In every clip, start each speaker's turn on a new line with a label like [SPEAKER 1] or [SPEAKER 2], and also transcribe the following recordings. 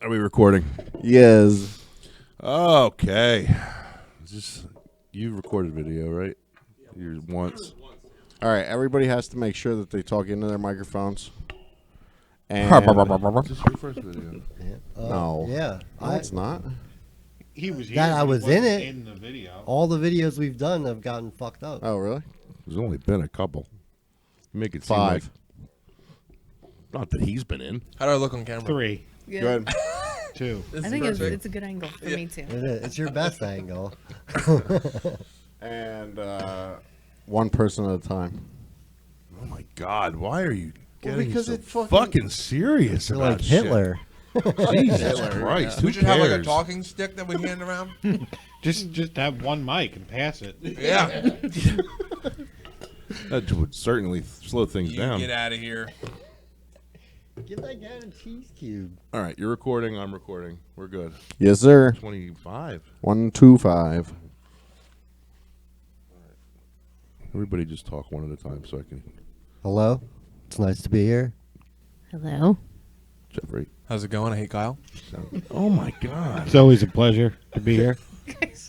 [SPEAKER 1] Are we recording?
[SPEAKER 2] Yes.
[SPEAKER 1] Okay. You recorded video, right? You once.
[SPEAKER 2] All right. Everybody has to make sure that they talk into their microphones. And
[SPEAKER 1] Is this your first video?
[SPEAKER 2] no.
[SPEAKER 3] Yeah.
[SPEAKER 2] No, it's not.
[SPEAKER 4] He was here.
[SPEAKER 3] That I
[SPEAKER 4] but he
[SPEAKER 3] was
[SPEAKER 4] wasn't
[SPEAKER 3] in it.
[SPEAKER 4] In the video.
[SPEAKER 3] All the videos we've done have gotten fucked up.
[SPEAKER 2] Oh, really?
[SPEAKER 1] There's only been a couple. You make it seem
[SPEAKER 2] 5.
[SPEAKER 1] like not that he's been in.
[SPEAKER 5] How do I look on camera?
[SPEAKER 4] 3,
[SPEAKER 6] Yeah.
[SPEAKER 2] Good.
[SPEAKER 4] 2.
[SPEAKER 6] I think it's a good angle for me too.
[SPEAKER 3] It is. It's your best angle.
[SPEAKER 2] And one person at a time.
[SPEAKER 1] Oh my God! Why are you getting
[SPEAKER 2] because
[SPEAKER 1] so
[SPEAKER 2] it
[SPEAKER 1] fucking serious
[SPEAKER 3] You're
[SPEAKER 1] about
[SPEAKER 3] like Hitler.
[SPEAKER 1] shit? Jesus Christ! Who
[SPEAKER 5] We should have like a
[SPEAKER 1] cares?
[SPEAKER 5] talking stick that we hand around.
[SPEAKER 4] Just have one mic and pass it.
[SPEAKER 5] Yeah.
[SPEAKER 1] That would certainly slow things
[SPEAKER 5] You
[SPEAKER 1] down.
[SPEAKER 5] get out of here.
[SPEAKER 3] Give that guy a cheese cube.
[SPEAKER 1] All right, you're recording. I'm recording. We're good.
[SPEAKER 2] Yes, sir.
[SPEAKER 1] 25.
[SPEAKER 2] 1, 2, 5.
[SPEAKER 1] Everybody just talk one at a time so I can.
[SPEAKER 3] Hello. It's nice to be here.
[SPEAKER 6] Hello.
[SPEAKER 1] Jeffrey.
[SPEAKER 5] How's it going? I hate Kyle.
[SPEAKER 1] Oh my God.
[SPEAKER 4] It's always a pleasure to be here.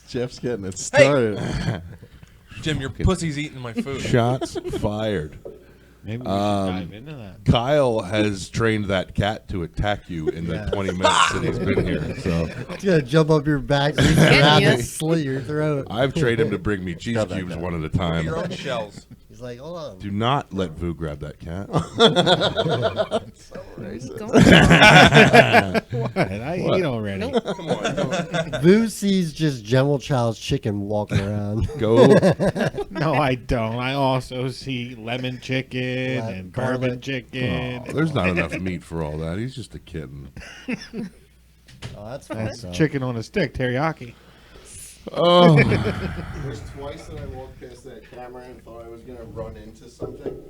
[SPEAKER 2] Jeff's getting it started.
[SPEAKER 5] Jim, your pussy's eating my food.
[SPEAKER 1] Shots fired.
[SPEAKER 4] Maybe we should dive into that.
[SPEAKER 1] Kyle has trained that cat to attack you in the 20 minutes that he's been here. So
[SPEAKER 3] It's gonna jump up your back, reach around and slit your throat.
[SPEAKER 1] I've trained him to bring me cheese
[SPEAKER 2] Got that
[SPEAKER 1] cubes
[SPEAKER 2] guy.
[SPEAKER 1] one at a
[SPEAKER 5] Your
[SPEAKER 1] time.
[SPEAKER 5] own shells.
[SPEAKER 3] He's like, hold on.
[SPEAKER 1] Do not let Vu grab that cat.
[SPEAKER 4] What? I eat already.
[SPEAKER 1] Come on.
[SPEAKER 3] Boo sees just General Child's chicken walking around.
[SPEAKER 1] Go.
[SPEAKER 4] No, I don't. I also see lemon chicken and
[SPEAKER 3] garlic.
[SPEAKER 4] bourbon chicken.
[SPEAKER 1] Oh, there's not enough meat for all that. He's just a kitten.
[SPEAKER 3] Oh, that's
[SPEAKER 4] That's
[SPEAKER 3] fucked up.
[SPEAKER 4] chicken on a stick, teriyaki.
[SPEAKER 1] Oh.
[SPEAKER 2] There's twice that I walked past that camera and thought I was going to run into something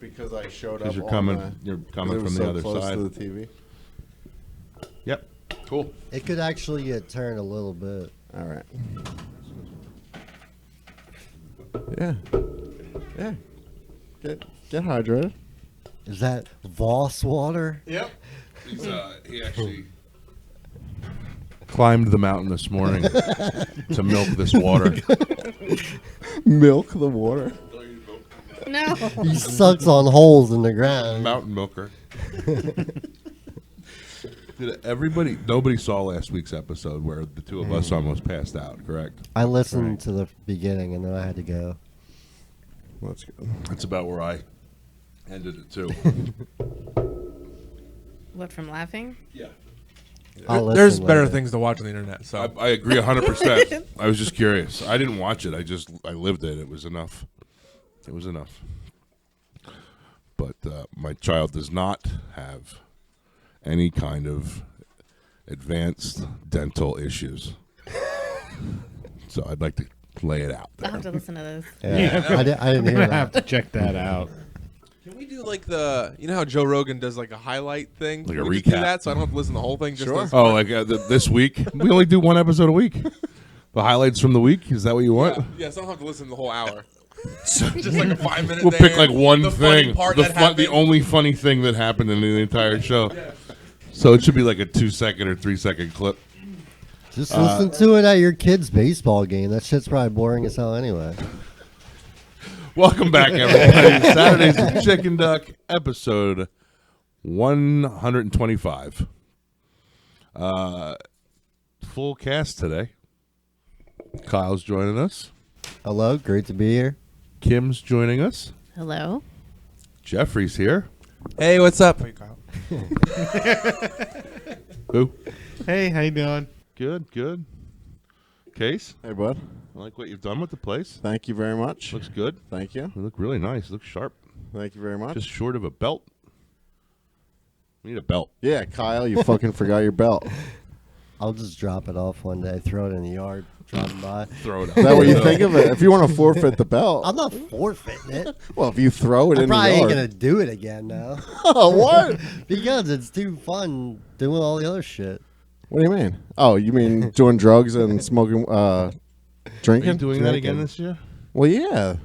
[SPEAKER 2] because I showed up.
[SPEAKER 1] Because you're
[SPEAKER 2] it
[SPEAKER 1] coming
[SPEAKER 2] was
[SPEAKER 1] from the
[SPEAKER 2] so
[SPEAKER 1] other
[SPEAKER 2] close
[SPEAKER 1] side.
[SPEAKER 2] to the TV.
[SPEAKER 1] Yep. Cool.
[SPEAKER 3] It could actually get turned a little bit.
[SPEAKER 2] All right. Yeah. Yeah. Get hydrated.
[SPEAKER 3] Is that Voss water?
[SPEAKER 1] Yep. He actually climbed the mountain this morning to milk this water.
[SPEAKER 2] Milk the water.
[SPEAKER 6] No.
[SPEAKER 3] He sucks on holes in the ground.
[SPEAKER 1] Mountain milker. Nobody saw last week's episode where the two of us almost passed out, correct?
[SPEAKER 3] I listened to the beginning and then I had to go.
[SPEAKER 2] That's good.
[SPEAKER 1] That's about where I ended it too.
[SPEAKER 6] What, from laughing?
[SPEAKER 1] Yeah.
[SPEAKER 3] I'll
[SPEAKER 5] There's
[SPEAKER 3] listen
[SPEAKER 5] better
[SPEAKER 3] later.
[SPEAKER 5] things to watch on the internet. So
[SPEAKER 1] I agree 100%. I was just curious. I didn't watch it. I lived it. It was enough. It was enough. But my child does not have any kind of advanced dental issues. So I'd like to lay it out
[SPEAKER 6] I'll
[SPEAKER 1] there.
[SPEAKER 6] have to listen to this.
[SPEAKER 3] Yeah, I didn't
[SPEAKER 4] I'm
[SPEAKER 3] hear
[SPEAKER 4] gonna have
[SPEAKER 3] that.
[SPEAKER 4] to check that out.
[SPEAKER 5] can we do like you know how Joe Rogan does like a highlight thing?
[SPEAKER 1] Like
[SPEAKER 5] Can
[SPEAKER 1] a
[SPEAKER 5] we just do
[SPEAKER 1] recap.
[SPEAKER 5] that so I don't have to listen to the whole thing. Just
[SPEAKER 2] Sure.
[SPEAKER 5] as-
[SPEAKER 1] Oh, like this week? We only do one episode a week. The highlights from the week? Is that what you want?
[SPEAKER 5] Yeah, so I don't have to listen to the whole hour. Just like a 5-minute.
[SPEAKER 1] We'll pick like one
[SPEAKER 5] the funny
[SPEAKER 1] thing.
[SPEAKER 5] part
[SPEAKER 1] The,
[SPEAKER 5] that happened.
[SPEAKER 1] the only funny thing that happened in the entire show. So it should be like a 2-second or 3-second clip.
[SPEAKER 3] Just listen to it at your kid's baseball game. That shit's probably boring as hell anyway.
[SPEAKER 1] Welcome back, everybody. Saturdays with Chickenduck, episode 125. Full cast today. Kyle's joining us.
[SPEAKER 3] Hello, great to be here.
[SPEAKER 1] Kim's joining us.
[SPEAKER 6] Hello.
[SPEAKER 1] Jeffrey's here.
[SPEAKER 5] Hey, what's up? Hey, Kyle.
[SPEAKER 1] Boo.
[SPEAKER 4] Hey, how you doing?
[SPEAKER 1] Good, good. Case,
[SPEAKER 2] Hey, bud.
[SPEAKER 1] I like what you've done with the place.
[SPEAKER 2] Thank you very much.
[SPEAKER 1] Looks good.
[SPEAKER 2] Thank you.
[SPEAKER 1] You look really nice. Looks sharp.
[SPEAKER 2] Thank you very much.
[SPEAKER 1] Just short of a belt. We need a belt.
[SPEAKER 2] Yeah, Kyle, you fucking forgot your belt.
[SPEAKER 3] I'll just drop it off one day, throw it in the yard, driving by.
[SPEAKER 1] Throw it out.
[SPEAKER 2] Is that what you think of it? If you want to forfeit the belt,
[SPEAKER 3] I'm not forfeiting it.
[SPEAKER 2] well, if you throw it
[SPEAKER 3] I
[SPEAKER 2] in the
[SPEAKER 3] probably ain't
[SPEAKER 2] yard.
[SPEAKER 3] gonna do it again now.
[SPEAKER 2] Oh, what?
[SPEAKER 3] Because it's too fun doing all the other shit.
[SPEAKER 2] What do you mean? Oh, you mean doing drugs and smoking,
[SPEAKER 1] Are
[SPEAKER 2] drinking?
[SPEAKER 1] you doing that
[SPEAKER 2] Drinking.
[SPEAKER 1] again this year?
[SPEAKER 2] Well, yeah.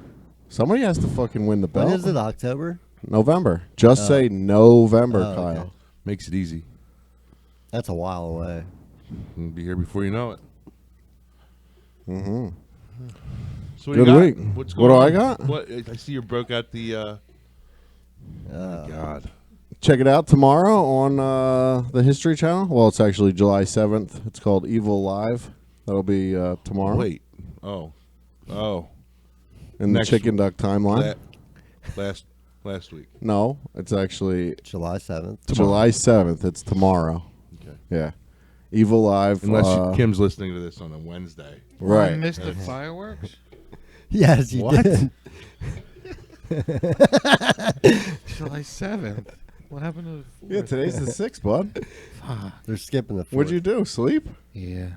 [SPEAKER 2] Somebody has to fucking win the belt.
[SPEAKER 3] When is it? October?
[SPEAKER 2] November. Just say November,
[SPEAKER 3] Oh, okay.
[SPEAKER 2] Kyle.
[SPEAKER 1] Makes it easy.
[SPEAKER 3] That's a while away.
[SPEAKER 1] We'll be here before you know it.
[SPEAKER 2] Mm-hmm.
[SPEAKER 1] So
[SPEAKER 2] Good week.
[SPEAKER 1] What's
[SPEAKER 2] What
[SPEAKER 1] going
[SPEAKER 2] do I
[SPEAKER 1] on?
[SPEAKER 2] got?
[SPEAKER 1] What I see you broke out the. God.
[SPEAKER 2] Check it out tomorrow on the History Channel. Well, it's actually July 7th. It's called EVEL Live. That'll be tomorrow.
[SPEAKER 1] Wait. Oh.
[SPEAKER 2] In the
[SPEAKER 1] next
[SPEAKER 2] Chickenduck timeline.
[SPEAKER 1] Last week.
[SPEAKER 2] No, it's actually
[SPEAKER 3] July 7th.
[SPEAKER 2] July 7th. It's tomorrow.
[SPEAKER 1] Okay.
[SPEAKER 2] Yeah. EVEL Live.
[SPEAKER 1] Unless Kim's listening to this on a Wednesday.
[SPEAKER 4] I
[SPEAKER 2] Right.
[SPEAKER 4] missed the fireworks.
[SPEAKER 3] Yes, you
[SPEAKER 1] What?
[SPEAKER 3] did.
[SPEAKER 4] July 7th. What happened to?
[SPEAKER 2] Yeah, today's the 6th, bud.
[SPEAKER 3] They're skipping the 4th.
[SPEAKER 2] What'd you do? Sleep?
[SPEAKER 4] Yeah.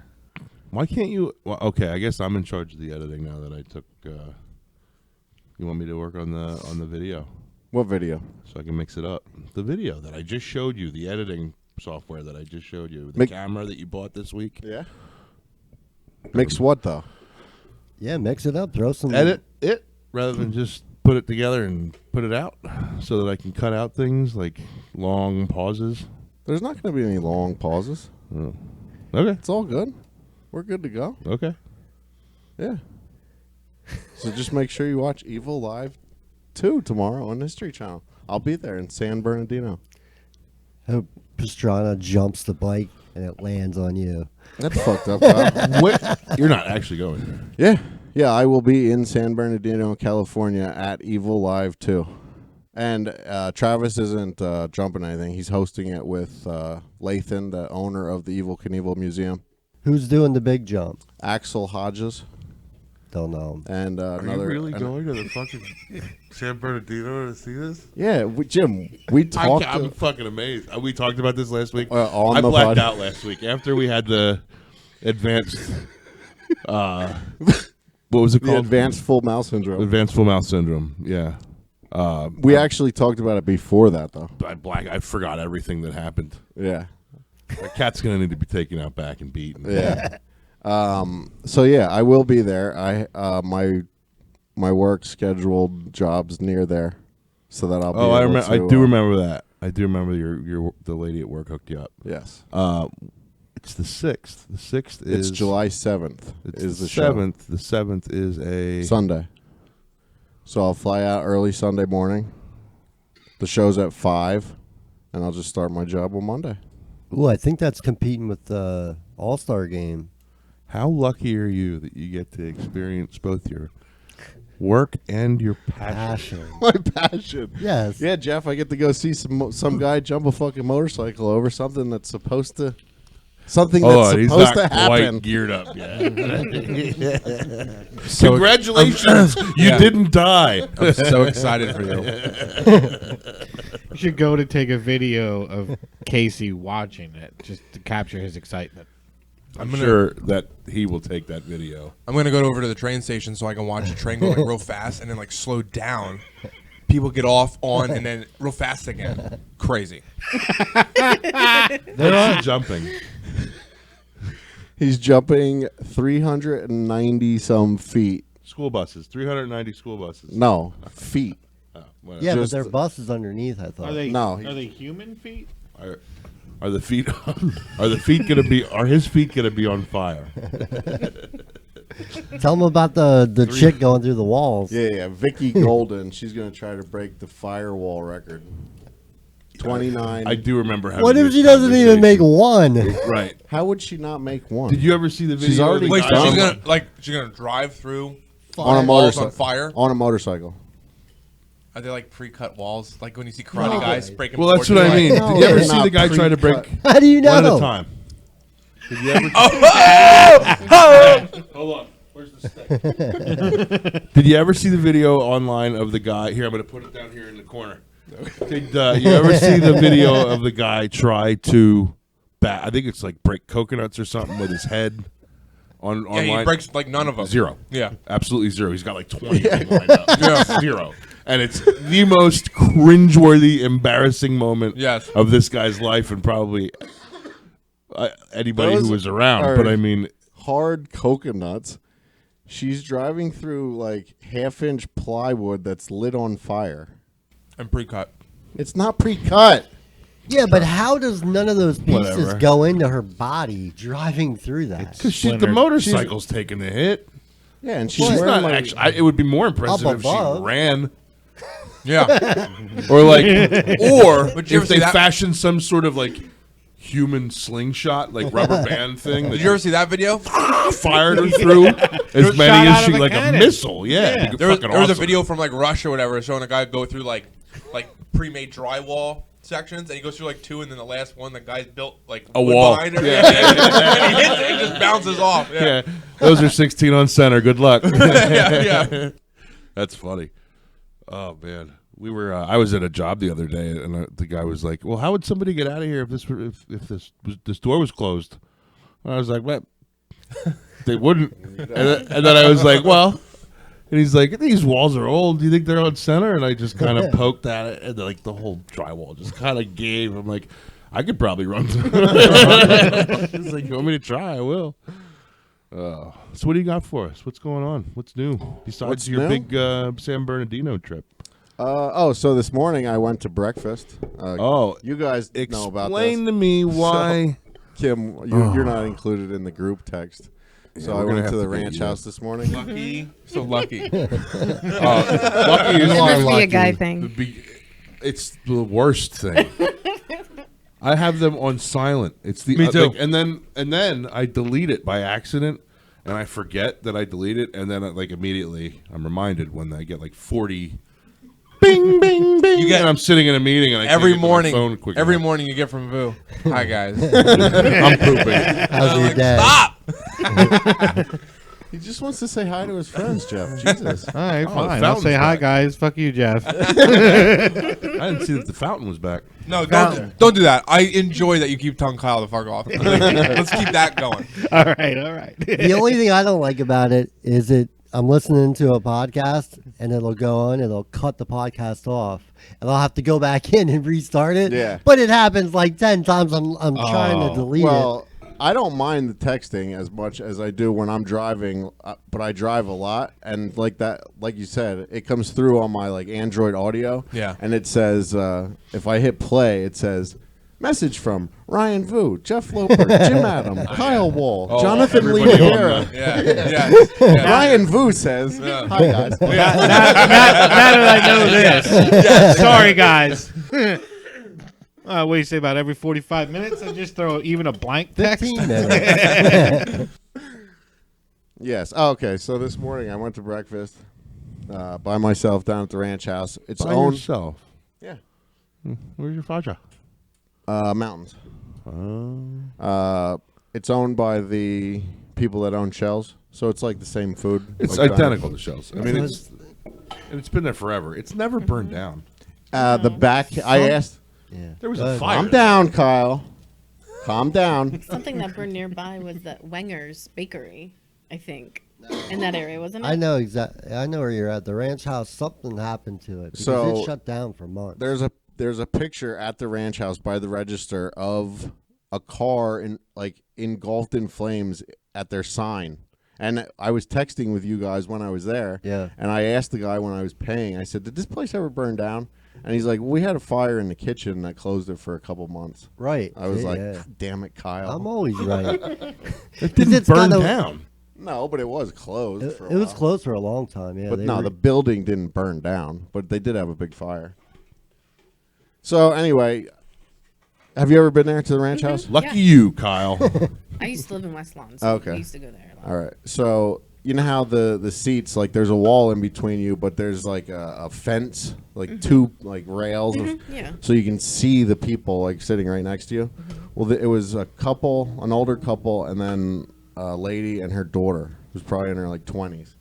[SPEAKER 1] Why can't you? Well, okay, I guess I'm in charge of the editing now that I took. You want me to work on the video
[SPEAKER 2] What video?
[SPEAKER 1] so I can mix it up? The video that I just showed you, the editing software that I just showed you, the camera that you bought this week.
[SPEAKER 2] Yeah. Mix what, though?
[SPEAKER 3] Yeah, mix it up. Throw some.
[SPEAKER 1] Edit it rather than just put it together and put it out, so that I can cut out things like long pauses.
[SPEAKER 2] There's not going to be any long pauses.
[SPEAKER 1] Oh. Okay.
[SPEAKER 2] It's all good. We're good to go.
[SPEAKER 1] Okay.
[SPEAKER 2] Yeah. So just make sure you watch EVEL Live 2 tomorrow on History Channel. I'll be there in San Bernardino.
[SPEAKER 3] Hope Pastrana jumps the bike and it lands on you.
[SPEAKER 2] That's fucked up, Kyle.
[SPEAKER 1] You're not actually going there.
[SPEAKER 2] Yeah. Yeah, I will be in San Bernardino, California at EVEL Live 2. And Travis isn't jumping anything. He's hosting it with Lathan, the owner of the Evel Knievel Museum.
[SPEAKER 3] Who's doing the big jump?
[SPEAKER 2] Axel Hodges.
[SPEAKER 3] Don't know.
[SPEAKER 2] And
[SPEAKER 1] Are
[SPEAKER 2] another.
[SPEAKER 1] you really going to the fucking San Bernardino to see this?
[SPEAKER 2] Yeah, Jim, we talked.
[SPEAKER 1] I'm fucking amazed. We talked about this last week.
[SPEAKER 2] On
[SPEAKER 1] I
[SPEAKER 2] the
[SPEAKER 1] blacked
[SPEAKER 2] pod.
[SPEAKER 1] out last week after we had the advanced. What was it
[SPEAKER 2] The
[SPEAKER 1] called?
[SPEAKER 2] advanced full mouth syndrome.
[SPEAKER 1] Advanced full mouth syndrome. Yeah.
[SPEAKER 2] We actually talked about it before that, though.
[SPEAKER 1] I forgot everything that happened.
[SPEAKER 2] Yeah.
[SPEAKER 1] The cat's gonna need to be taken out back and beaten.
[SPEAKER 2] Yeah. So yeah, I will be there. My work scheduled jobs near there, so that I'll be.
[SPEAKER 1] Oh, I
[SPEAKER 2] able
[SPEAKER 1] remember. I
[SPEAKER 2] to,
[SPEAKER 1] do remember that. I do remember the lady at work hooked you up.
[SPEAKER 2] Yes.
[SPEAKER 1] It's the 6th. The 6th is
[SPEAKER 2] It's July 7th.
[SPEAKER 1] It's
[SPEAKER 2] Is
[SPEAKER 1] the
[SPEAKER 2] the show.
[SPEAKER 1] 7th. The 7th is a
[SPEAKER 2] Sunday. So I'll fly out early Sunday morning. The show's at 5, and I'll just start my job on Monday.
[SPEAKER 3] Ooh, I think that's competing with the All-Star game.
[SPEAKER 1] How lucky are you that you get to experience both your work and your passion?
[SPEAKER 2] My passion.
[SPEAKER 3] Yes.
[SPEAKER 2] Yeah, Jeff, I get to go see some guy jump a fucking motorcycle over something that's supposed to
[SPEAKER 1] He's
[SPEAKER 2] supposed
[SPEAKER 1] not
[SPEAKER 2] to happen.
[SPEAKER 1] quite geared up yet. Congratulations, you didn't die.
[SPEAKER 5] I'm so excited for you.
[SPEAKER 4] You should go to take a video of Casey watching it just to capture his excitement.
[SPEAKER 1] I'm sure that he will take that video.
[SPEAKER 5] I'm gonna go over to the train station so I can watch the train go like real fast and then like slow down. People get off on and then real fast again. Crazy.
[SPEAKER 1] They're jumping.
[SPEAKER 2] He's jumping 390 some feet.
[SPEAKER 1] School buses, 390 school buses.
[SPEAKER 2] No, feet.
[SPEAKER 1] Oh, whatever.
[SPEAKER 3] Yeah,
[SPEAKER 2] Just-
[SPEAKER 3] but their bus is underneath, I thought.
[SPEAKER 4] Are they?
[SPEAKER 2] No.
[SPEAKER 4] Are they human feet?
[SPEAKER 1] Are the feet? Are the feet gonna be? Are his feet gonna be on fire?
[SPEAKER 3] Tell them about the chick going through the walls.
[SPEAKER 2] Yeah. Vicky Golden. She's going to try to break the firewall record. 29.
[SPEAKER 1] I do remember having
[SPEAKER 3] What if
[SPEAKER 1] this
[SPEAKER 3] she doesn't even make
[SPEAKER 1] conversation.
[SPEAKER 3] one?
[SPEAKER 1] Right.
[SPEAKER 2] How would she not make one?
[SPEAKER 1] Did you ever see the video?
[SPEAKER 2] She's already
[SPEAKER 1] of the
[SPEAKER 5] Wait,
[SPEAKER 1] guy
[SPEAKER 5] so
[SPEAKER 2] done.
[SPEAKER 5] she's gonna drive through
[SPEAKER 2] on a
[SPEAKER 5] walls
[SPEAKER 2] motorcycle?
[SPEAKER 5] on fire?
[SPEAKER 2] On a motorcycle.
[SPEAKER 5] Are they like pre-cut walls? Like when you see karate
[SPEAKER 3] No.
[SPEAKER 5] guys breaking.
[SPEAKER 1] Well, that's
[SPEAKER 5] boards,
[SPEAKER 1] what I
[SPEAKER 5] you're
[SPEAKER 1] mean.
[SPEAKER 5] like,
[SPEAKER 2] No,
[SPEAKER 1] Did you ever
[SPEAKER 2] they're
[SPEAKER 1] see the
[SPEAKER 2] not
[SPEAKER 1] guy try to break
[SPEAKER 2] pre-cut.
[SPEAKER 3] How do you know?
[SPEAKER 1] one at a time? Did you ever? Hold on. Where's the stick? Did you ever see the video online of the guy? Here, I'm going to put it down here in the corner. Did you ever see the video of the guy try to, I think it's like break coconuts or something with his head on
[SPEAKER 5] yeah, he
[SPEAKER 1] online?
[SPEAKER 5] breaks like none of them.
[SPEAKER 1] Zero.
[SPEAKER 5] Yeah.
[SPEAKER 1] Absolutely zero. He's got like 20 of them lined up. Zero. And it's the most cringeworthy, embarrassing moment
[SPEAKER 5] Yes.
[SPEAKER 1] of this guy's life and probably anybody
[SPEAKER 2] Those
[SPEAKER 1] who was around.
[SPEAKER 2] are-
[SPEAKER 1] But I mean,
[SPEAKER 2] Hard coconuts. She's driving through like half-inch plywood that's lit on fire.
[SPEAKER 5] And pre-cut.
[SPEAKER 2] It's not pre-cut.
[SPEAKER 3] Yeah, but how does none of those pieces
[SPEAKER 1] Whatever.
[SPEAKER 3] go into her body driving through that?
[SPEAKER 1] Because the
[SPEAKER 4] Splintered.
[SPEAKER 1] motorcycle's taking the hit.
[SPEAKER 2] Yeah, and she's
[SPEAKER 1] She's
[SPEAKER 2] wearing
[SPEAKER 1] not
[SPEAKER 2] like,
[SPEAKER 1] actually. It would be more impressive
[SPEAKER 3] Up
[SPEAKER 1] if she
[SPEAKER 3] above.
[SPEAKER 1] ran,
[SPEAKER 5] Yeah.
[SPEAKER 1] or like, or
[SPEAKER 5] But did you ever
[SPEAKER 1] if they
[SPEAKER 5] see that-
[SPEAKER 1] fashioned some sort of like human slingshot, like rubber band thing.
[SPEAKER 5] Did you ever see that video?
[SPEAKER 1] fired her through as
[SPEAKER 4] Shot
[SPEAKER 1] many
[SPEAKER 4] out
[SPEAKER 1] as
[SPEAKER 4] of
[SPEAKER 1] she
[SPEAKER 4] a
[SPEAKER 1] like
[SPEAKER 4] cannon.
[SPEAKER 1] a missile? Yeah,
[SPEAKER 5] There was a
[SPEAKER 1] awesome.
[SPEAKER 5] video from like Russia or whatever showing a guy go through like pre-made drywall sections, and he goes through like 2, and then the last one, the guy's built like
[SPEAKER 1] A
[SPEAKER 5] wood
[SPEAKER 1] wall.
[SPEAKER 5] behind him.
[SPEAKER 1] Yeah.
[SPEAKER 5] And he hits it, it just bounces off. Yeah.
[SPEAKER 1] Yeah, those are 16 on center. Good luck.
[SPEAKER 5] Yeah.
[SPEAKER 1] That's funny. Oh man, we were. I was at a job the other day, and the guy was like, "Well, how would somebody get out of here if this door was closed?" And I was like, "What? They wouldn't." And then I was like, "Well," and he's like, "These walls are old. Do you think they're on center?" And I just kind of poked at it, and like the whole drywall just kind of gave. I'm like, "I could probably run through." He's like, "You want me to try? I will." So what do you got for us? What's going on? What's new besides
[SPEAKER 2] What's
[SPEAKER 1] your
[SPEAKER 2] new?
[SPEAKER 1] big San Bernardino trip?
[SPEAKER 2] so this morning I went to breakfast. You guys know about this.
[SPEAKER 1] Explain to me why.
[SPEAKER 2] Kim, you're not included in the group text. So I
[SPEAKER 1] we're gonna
[SPEAKER 2] went
[SPEAKER 1] have
[SPEAKER 2] to the
[SPEAKER 1] to get
[SPEAKER 2] ranch
[SPEAKER 1] you.
[SPEAKER 2] house this morning.
[SPEAKER 5] Lucky, so lucky.
[SPEAKER 1] Lucky
[SPEAKER 6] It
[SPEAKER 1] is
[SPEAKER 6] must be
[SPEAKER 3] lucky.
[SPEAKER 6] a guy thing.
[SPEAKER 1] it's the worst thing. I have them on silent. It's the
[SPEAKER 5] Me too.
[SPEAKER 1] and then I delete it by accident, and I forget that I delete it, and then like immediately I'm reminded when I get like 40. Bing, bing, bing.
[SPEAKER 5] You get-
[SPEAKER 1] and I'm sitting in a meeting, and I
[SPEAKER 5] Every
[SPEAKER 1] can't get to my phone
[SPEAKER 5] morning,
[SPEAKER 1] quick
[SPEAKER 5] every
[SPEAKER 1] enough.
[SPEAKER 5] morning you get from Vu. Hi guys.
[SPEAKER 1] I'm pooping.
[SPEAKER 3] How's your
[SPEAKER 5] Like,
[SPEAKER 3] day?
[SPEAKER 5] stop.
[SPEAKER 2] He just wants to say hi to his friends, Jeff. Jesus.
[SPEAKER 4] All right,
[SPEAKER 1] Oh,
[SPEAKER 4] fine.
[SPEAKER 1] the
[SPEAKER 4] I'll say
[SPEAKER 1] fountain's
[SPEAKER 4] hi,
[SPEAKER 1] back.
[SPEAKER 4] guys. Fuck you, Jeff.
[SPEAKER 1] I didn't see that the fountain was back.
[SPEAKER 5] No, don't do that. I enjoy that you keep telling Kyle to fuck off. Let's keep that going.
[SPEAKER 4] all right.
[SPEAKER 3] The only thing I don't like about it is I'm listening to a podcast and it'll go on, it'll cut the podcast off, and I'll have to go back in and restart it.
[SPEAKER 2] Yeah.
[SPEAKER 3] But it happens like 10 times. I'm trying to delete it.
[SPEAKER 2] Well, I don't mind the texting as much as I do when I'm driving, but I drive a lot, and like you said, it comes through on my like Android Audio.
[SPEAKER 5] Yeah.
[SPEAKER 2] And it says, if I hit play, it says, message from Ryan Vu, Jeff Loeper, Jim Adam, Kyle Woll, Jonathan Lee
[SPEAKER 1] everybody on
[SPEAKER 2] Guerra.
[SPEAKER 5] Yeah.
[SPEAKER 2] Ryan Vu says, hi guys.
[SPEAKER 4] now that I know this, sorry guys. What do you say about every 45 minutes? I just throw even a blank text.
[SPEAKER 3] 15 minutes.
[SPEAKER 2] Yes. Oh, okay. So this morning I went to breakfast by myself down at the ranch house. It's
[SPEAKER 1] By
[SPEAKER 2] owned.
[SPEAKER 1] yourself.
[SPEAKER 2] Yeah.
[SPEAKER 1] Where's your faja?
[SPEAKER 2] Mountains. It's owned by the people that own Shells, so it's like the same food.
[SPEAKER 1] It's
[SPEAKER 2] like
[SPEAKER 1] identical to Shells. I mean, it's been there forever. It's never burned down.
[SPEAKER 2] The back. I asked.
[SPEAKER 3] Yeah.
[SPEAKER 1] There was a fire.
[SPEAKER 2] Calm down, Kyle. Calm down.
[SPEAKER 6] Something that burned nearby was the Wenger's Bakery, I think, in that area, wasn't it?
[SPEAKER 3] I know exactly. I know where you're at. The ranch house. Something happened to it because
[SPEAKER 2] So,
[SPEAKER 3] it shut down for months.
[SPEAKER 2] There's a picture at the ranch house by the register of a car engulfed in flames at their sign. And I was texting with you guys when I was there.
[SPEAKER 3] Yeah.
[SPEAKER 2] And I asked the guy when I was paying, I said, did this place ever burn down? And he's like, we had a fire in the kitchen that closed it for a couple months.
[SPEAKER 3] Right.
[SPEAKER 2] I was like,
[SPEAKER 3] yeah.
[SPEAKER 2] God damn it, Kyle.
[SPEAKER 3] I'm always right.
[SPEAKER 1] It didn't
[SPEAKER 3] it's
[SPEAKER 1] burn
[SPEAKER 3] kinda-
[SPEAKER 1] down.
[SPEAKER 2] No, but it was closed.
[SPEAKER 3] It,
[SPEAKER 2] for a
[SPEAKER 3] it was
[SPEAKER 2] while.
[SPEAKER 3] closed for a long time. Yeah.
[SPEAKER 2] But
[SPEAKER 3] they
[SPEAKER 2] no,
[SPEAKER 3] were-
[SPEAKER 2] the building didn't burn down, but they did have a big fire. So anyway, have you ever been there to the ranch house?
[SPEAKER 1] Lucky
[SPEAKER 6] Yeah.
[SPEAKER 1] you, Kyle.
[SPEAKER 6] I used to live in West Lawn, so
[SPEAKER 2] Okay.
[SPEAKER 6] we used to go there a lot.
[SPEAKER 2] All right. So you know how the seats, like there's a wall in between you, but there's like a fence, like two like rails,
[SPEAKER 6] Yeah.
[SPEAKER 2] so you can see the people like sitting right next to you. Well, it was a couple, an older couple, and then a lady and her daughter, who's probably in her like 20s,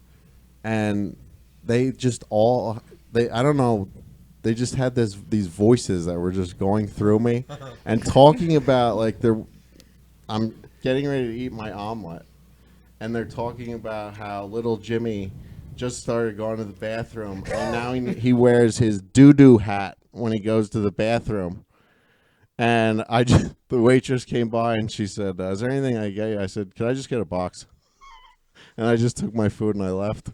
[SPEAKER 2] and they just I don't know. They just had these voices that were just going through me and talking about like I'm getting ready to eat my omelet, and they're talking about how little Jimmy just started going to the bathroom, and now he wears his doo-doo hat when he goes to the bathroom. And the waitress came by and she said, "Is there anything I get you?" I said, "Could I just get a box?" And I just took my food and I left.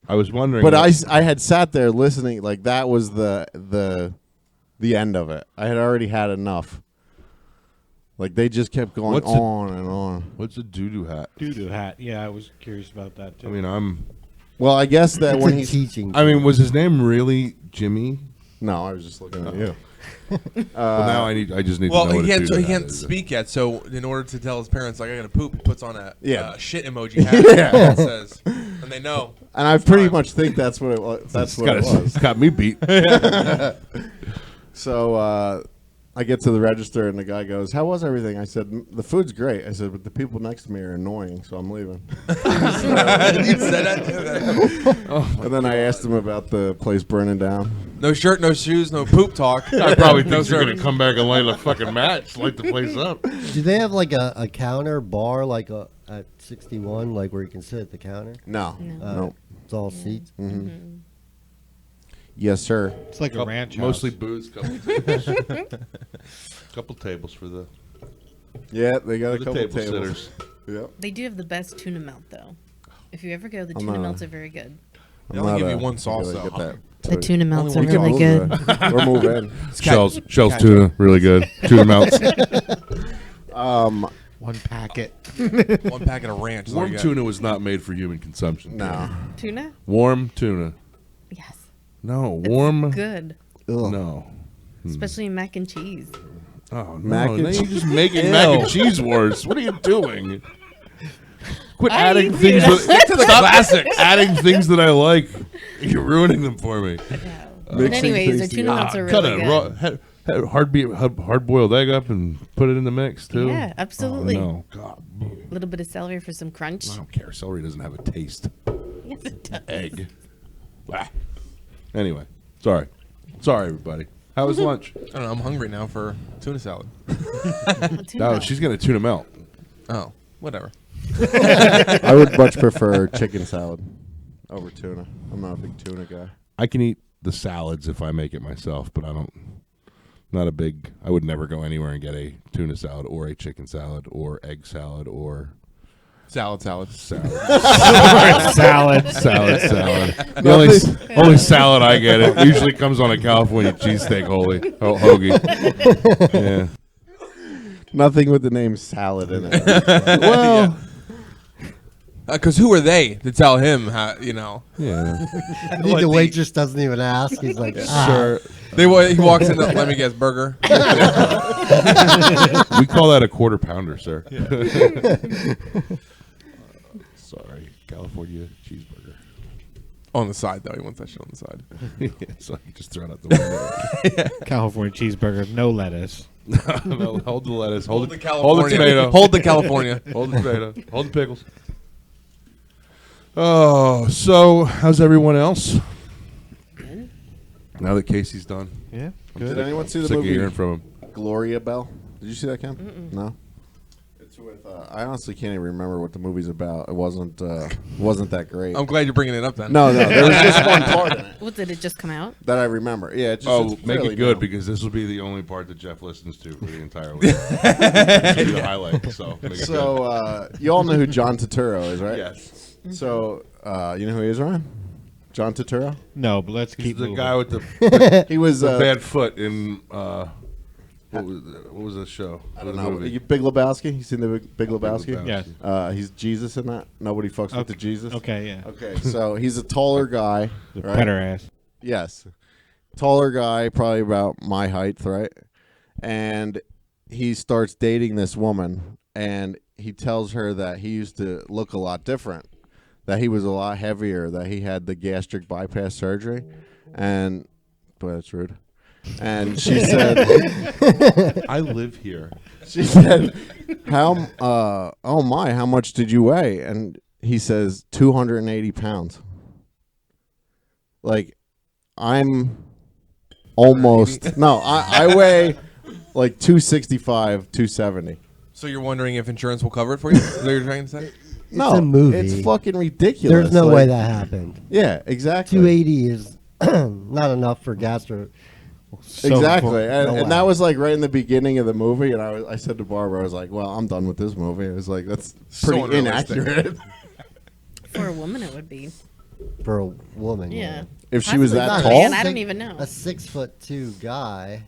[SPEAKER 1] I was wondering.
[SPEAKER 2] But I had sat there listening, like that was the the end of it. I had already had enough. Like they just kept going on and on.
[SPEAKER 1] What's a doo-doo hat?
[SPEAKER 4] Doo-doo hat. Yeah, I was curious about that too.
[SPEAKER 1] I mean,
[SPEAKER 2] Well, I guess that
[SPEAKER 3] It's
[SPEAKER 2] when
[SPEAKER 3] a
[SPEAKER 2] he's
[SPEAKER 3] teaching.
[SPEAKER 1] was his name really Jimmy?
[SPEAKER 2] no, I was just looking at you.
[SPEAKER 1] Well, now I just need to
[SPEAKER 5] Well,
[SPEAKER 1] know what
[SPEAKER 5] he
[SPEAKER 1] a
[SPEAKER 5] can't.
[SPEAKER 1] doo-doo
[SPEAKER 5] So he
[SPEAKER 1] hat
[SPEAKER 5] can't
[SPEAKER 1] is.
[SPEAKER 5] speak yet. So in order to tell his parents, like I gotta poop, he puts on a
[SPEAKER 2] Yeah.
[SPEAKER 5] shit emoji hat.
[SPEAKER 2] Yeah.
[SPEAKER 5] That says, and they know.
[SPEAKER 2] And I pretty much think that's what it was. That's what it was.
[SPEAKER 1] It's got me beat.
[SPEAKER 2] So I get to the register and the guy goes, "How was everything?" I said, "The food's great." I said, "But the people next to me are annoying, so I'm leaving."
[SPEAKER 5] You said that.
[SPEAKER 2] And then I asked him about the place burning down.
[SPEAKER 5] No shirt, no shoes, no poop talk.
[SPEAKER 1] I probably
[SPEAKER 5] no
[SPEAKER 1] think they're
[SPEAKER 5] shirt.
[SPEAKER 1] gonna come back and light a fucking match, light the place up.
[SPEAKER 3] Do they have like a counter bar like at 61, like where you can sit at the counter?
[SPEAKER 2] No, no.
[SPEAKER 3] It's all seats.
[SPEAKER 2] Yes, sir.
[SPEAKER 4] It's like a ranch house.
[SPEAKER 1] Mostly booze, couple tables. Couple tables for the
[SPEAKER 2] Yeah, they got a
[SPEAKER 1] the
[SPEAKER 2] couple
[SPEAKER 1] table
[SPEAKER 2] tables.
[SPEAKER 1] sitters.
[SPEAKER 2] Yep.
[SPEAKER 6] They do have the best tuna melt, though. If you ever go, the
[SPEAKER 2] I'm
[SPEAKER 6] tuna
[SPEAKER 2] not-
[SPEAKER 6] melts are very good.
[SPEAKER 5] They only give you one sauce,
[SPEAKER 2] Really
[SPEAKER 5] though.
[SPEAKER 2] get that.
[SPEAKER 6] The tuna melts are
[SPEAKER 5] one
[SPEAKER 6] really good.
[SPEAKER 2] We're moving.
[SPEAKER 1] Shells tuna, really good. Tuna melts.
[SPEAKER 4] One packet.
[SPEAKER 5] One packet of ranch. is all
[SPEAKER 1] Warm
[SPEAKER 5] you got.
[SPEAKER 1] tuna was not made for human consumption.
[SPEAKER 2] No.
[SPEAKER 6] Tuna?
[SPEAKER 1] Warm tuna.
[SPEAKER 6] Yes.
[SPEAKER 1] No,
[SPEAKER 6] It's
[SPEAKER 1] warm.
[SPEAKER 6] good.
[SPEAKER 2] Ugh.
[SPEAKER 1] No.
[SPEAKER 6] Especially in mac and cheese.
[SPEAKER 1] Oh, no.
[SPEAKER 2] Mac and
[SPEAKER 1] Now you're
[SPEAKER 2] cheese.
[SPEAKER 1] just making mac and cheese worse. What are you doing? Quit
[SPEAKER 6] I
[SPEAKER 1] adding
[SPEAKER 6] eat
[SPEAKER 1] things.
[SPEAKER 6] tuna.
[SPEAKER 1] That, to the classics. Adding things that I like. You're ruining them for me.
[SPEAKER 6] But
[SPEAKER 2] Mixing
[SPEAKER 6] anyways, the
[SPEAKER 2] things
[SPEAKER 6] tuna melts are
[SPEAKER 1] Cut
[SPEAKER 6] really
[SPEAKER 1] a
[SPEAKER 6] good.
[SPEAKER 1] hard boiled egg up and put it in the mix too.
[SPEAKER 6] Yeah, absolutely.
[SPEAKER 1] Oh, no, God.
[SPEAKER 6] A little bit of celery for some crunch.
[SPEAKER 1] I don't care. Celery doesn't have a taste.
[SPEAKER 6] Yes, it does.
[SPEAKER 1] Egg. Blah. Anyway, sorry, everybody. How was lunch?
[SPEAKER 5] I don't know. I'm hungry now for tuna salad.
[SPEAKER 6] Tuna
[SPEAKER 1] No,
[SPEAKER 6] melt.
[SPEAKER 1] she's gonna tuna melt.
[SPEAKER 5] Oh, whatever.
[SPEAKER 2] I would much prefer chicken salad over tuna. I'm not a big tuna guy.
[SPEAKER 1] I can eat the salads if I make it myself, but I don't. Not a big. I would never go anywhere and get a tuna salad or a chicken salad or egg salad or
[SPEAKER 5] Salad.
[SPEAKER 1] salad.
[SPEAKER 4] Salad.
[SPEAKER 1] Salad. The only salad I get, it usually comes on a California cheesesteak hoagie. Yeah.
[SPEAKER 2] Nothing with the name salad in it.
[SPEAKER 1] Well.
[SPEAKER 5] Because who are they to tell him how, you know?
[SPEAKER 1] Yeah.
[SPEAKER 3] The waitress doesn't even ask. He's like,
[SPEAKER 1] Sir,
[SPEAKER 5] He walks in, let me guess, burger.
[SPEAKER 1] we call that a quarter pounder, sir. Sorry, California cheeseburger.
[SPEAKER 5] On the side, though. He wants that shit on the side.
[SPEAKER 1] So you just throw it out the window.
[SPEAKER 4] California cheeseburger, no lettuce.
[SPEAKER 1] No, hold the lettuce. Hold the
[SPEAKER 5] California.
[SPEAKER 1] tomato.
[SPEAKER 5] Hold the California.
[SPEAKER 1] Hold the tomato. Hold the pickles. Oh, so how's everyone else?
[SPEAKER 6] Good.
[SPEAKER 1] Now that Casey's done,
[SPEAKER 4] Yeah.
[SPEAKER 2] Did anyone see the
[SPEAKER 1] sick of
[SPEAKER 2] movie
[SPEAKER 1] hearing from him.
[SPEAKER 2] Gloria Bell? Did you see that, Kim? No. It's with. I honestly can't even remember what the movie's about. It wasn't that great.
[SPEAKER 5] I'm glad you're bringing it up then.
[SPEAKER 2] No, there was just one part in it
[SPEAKER 6] What, did it just come out?
[SPEAKER 2] that I remember. Yeah, it's just,
[SPEAKER 1] Oh,
[SPEAKER 2] it's
[SPEAKER 1] make
[SPEAKER 2] fairly
[SPEAKER 1] it good
[SPEAKER 2] new.
[SPEAKER 1] because this will be the only part that Jeff listens to for the entire week. This will be the highlight. So, make it good.
[SPEAKER 2] So you all know who John Turturro is, right?
[SPEAKER 1] Yes,
[SPEAKER 2] So you know who he is, Ryan? John Turturro.
[SPEAKER 4] No, but let's
[SPEAKER 1] he's
[SPEAKER 4] keep
[SPEAKER 1] the
[SPEAKER 4] moving.
[SPEAKER 1] guy with the
[SPEAKER 2] He was
[SPEAKER 1] bad foot in what was the show?
[SPEAKER 2] I don't know. Big Lebowski. You seen the Big Lebowski?
[SPEAKER 4] Yes.
[SPEAKER 2] He's Jesus in that. Nobody fucks with the Jesus.
[SPEAKER 4] Okay, yeah.
[SPEAKER 2] Okay, so he's a taller guy.
[SPEAKER 4] The
[SPEAKER 2] right?
[SPEAKER 4] petter ass.
[SPEAKER 2] Yes. Taller guy, probably about my height, right? And he starts dating this woman, and he tells her that he used to look a lot different, that he was a lot heavier, that he had the gastric bypass surgery. And, boy, that's rude. And she said,
[SPEAKER 1] I live here.
[SPEAKER 2] she said, how much did you weigh? And he says, 280 pounds. Like, I'm almost, no, I weigh like 265, 270.
[SPEAKER 5] So you're wondering if insurance will cover it for you? Is that what you're trying to say?
[SPEAKER 2] No,
[SPEAKER 3] a movie.
[SPEAKER 2] it's fucking ridiculous.
[SPEAKER 3] there's no
[SPEAKER 2] Like,
[SPEAKER 3] way that happened.
[SPEAKER 2] Yeah, exactly.
[SPEAKER 3] 280 is not enough for gastro.
[SPEAKER 2] Exactly,
[SPEAKER 3] No
[SPEAKER 2] and
[SPEAKER 3] way.
[SPEAKER 2] that was like right in the beginning of the movie, and I said to Barbara, I was like, "Well, I'm done with this movie." I was like, "That's
[SPEAKER 5] So
[SPEAKER 2] pretty
[SPEAKER 5] unrealistic.
[SPEAKER 2] inaccurate."
[SPEAKER 6] For a woman, it would be.
[SPEAKER 3] For a woman.
[SPEAKER 6] Yeah.
[SPEAKER 2] If she was
[SPEAKER 6] Possibly
[SPEAKER 2] that
[SPEAKER 6] for a
[SPEAKER 2] tall,
[SPEAKER 6] man, I don't even know.
[SPEAKER 3] A 6'2" guy.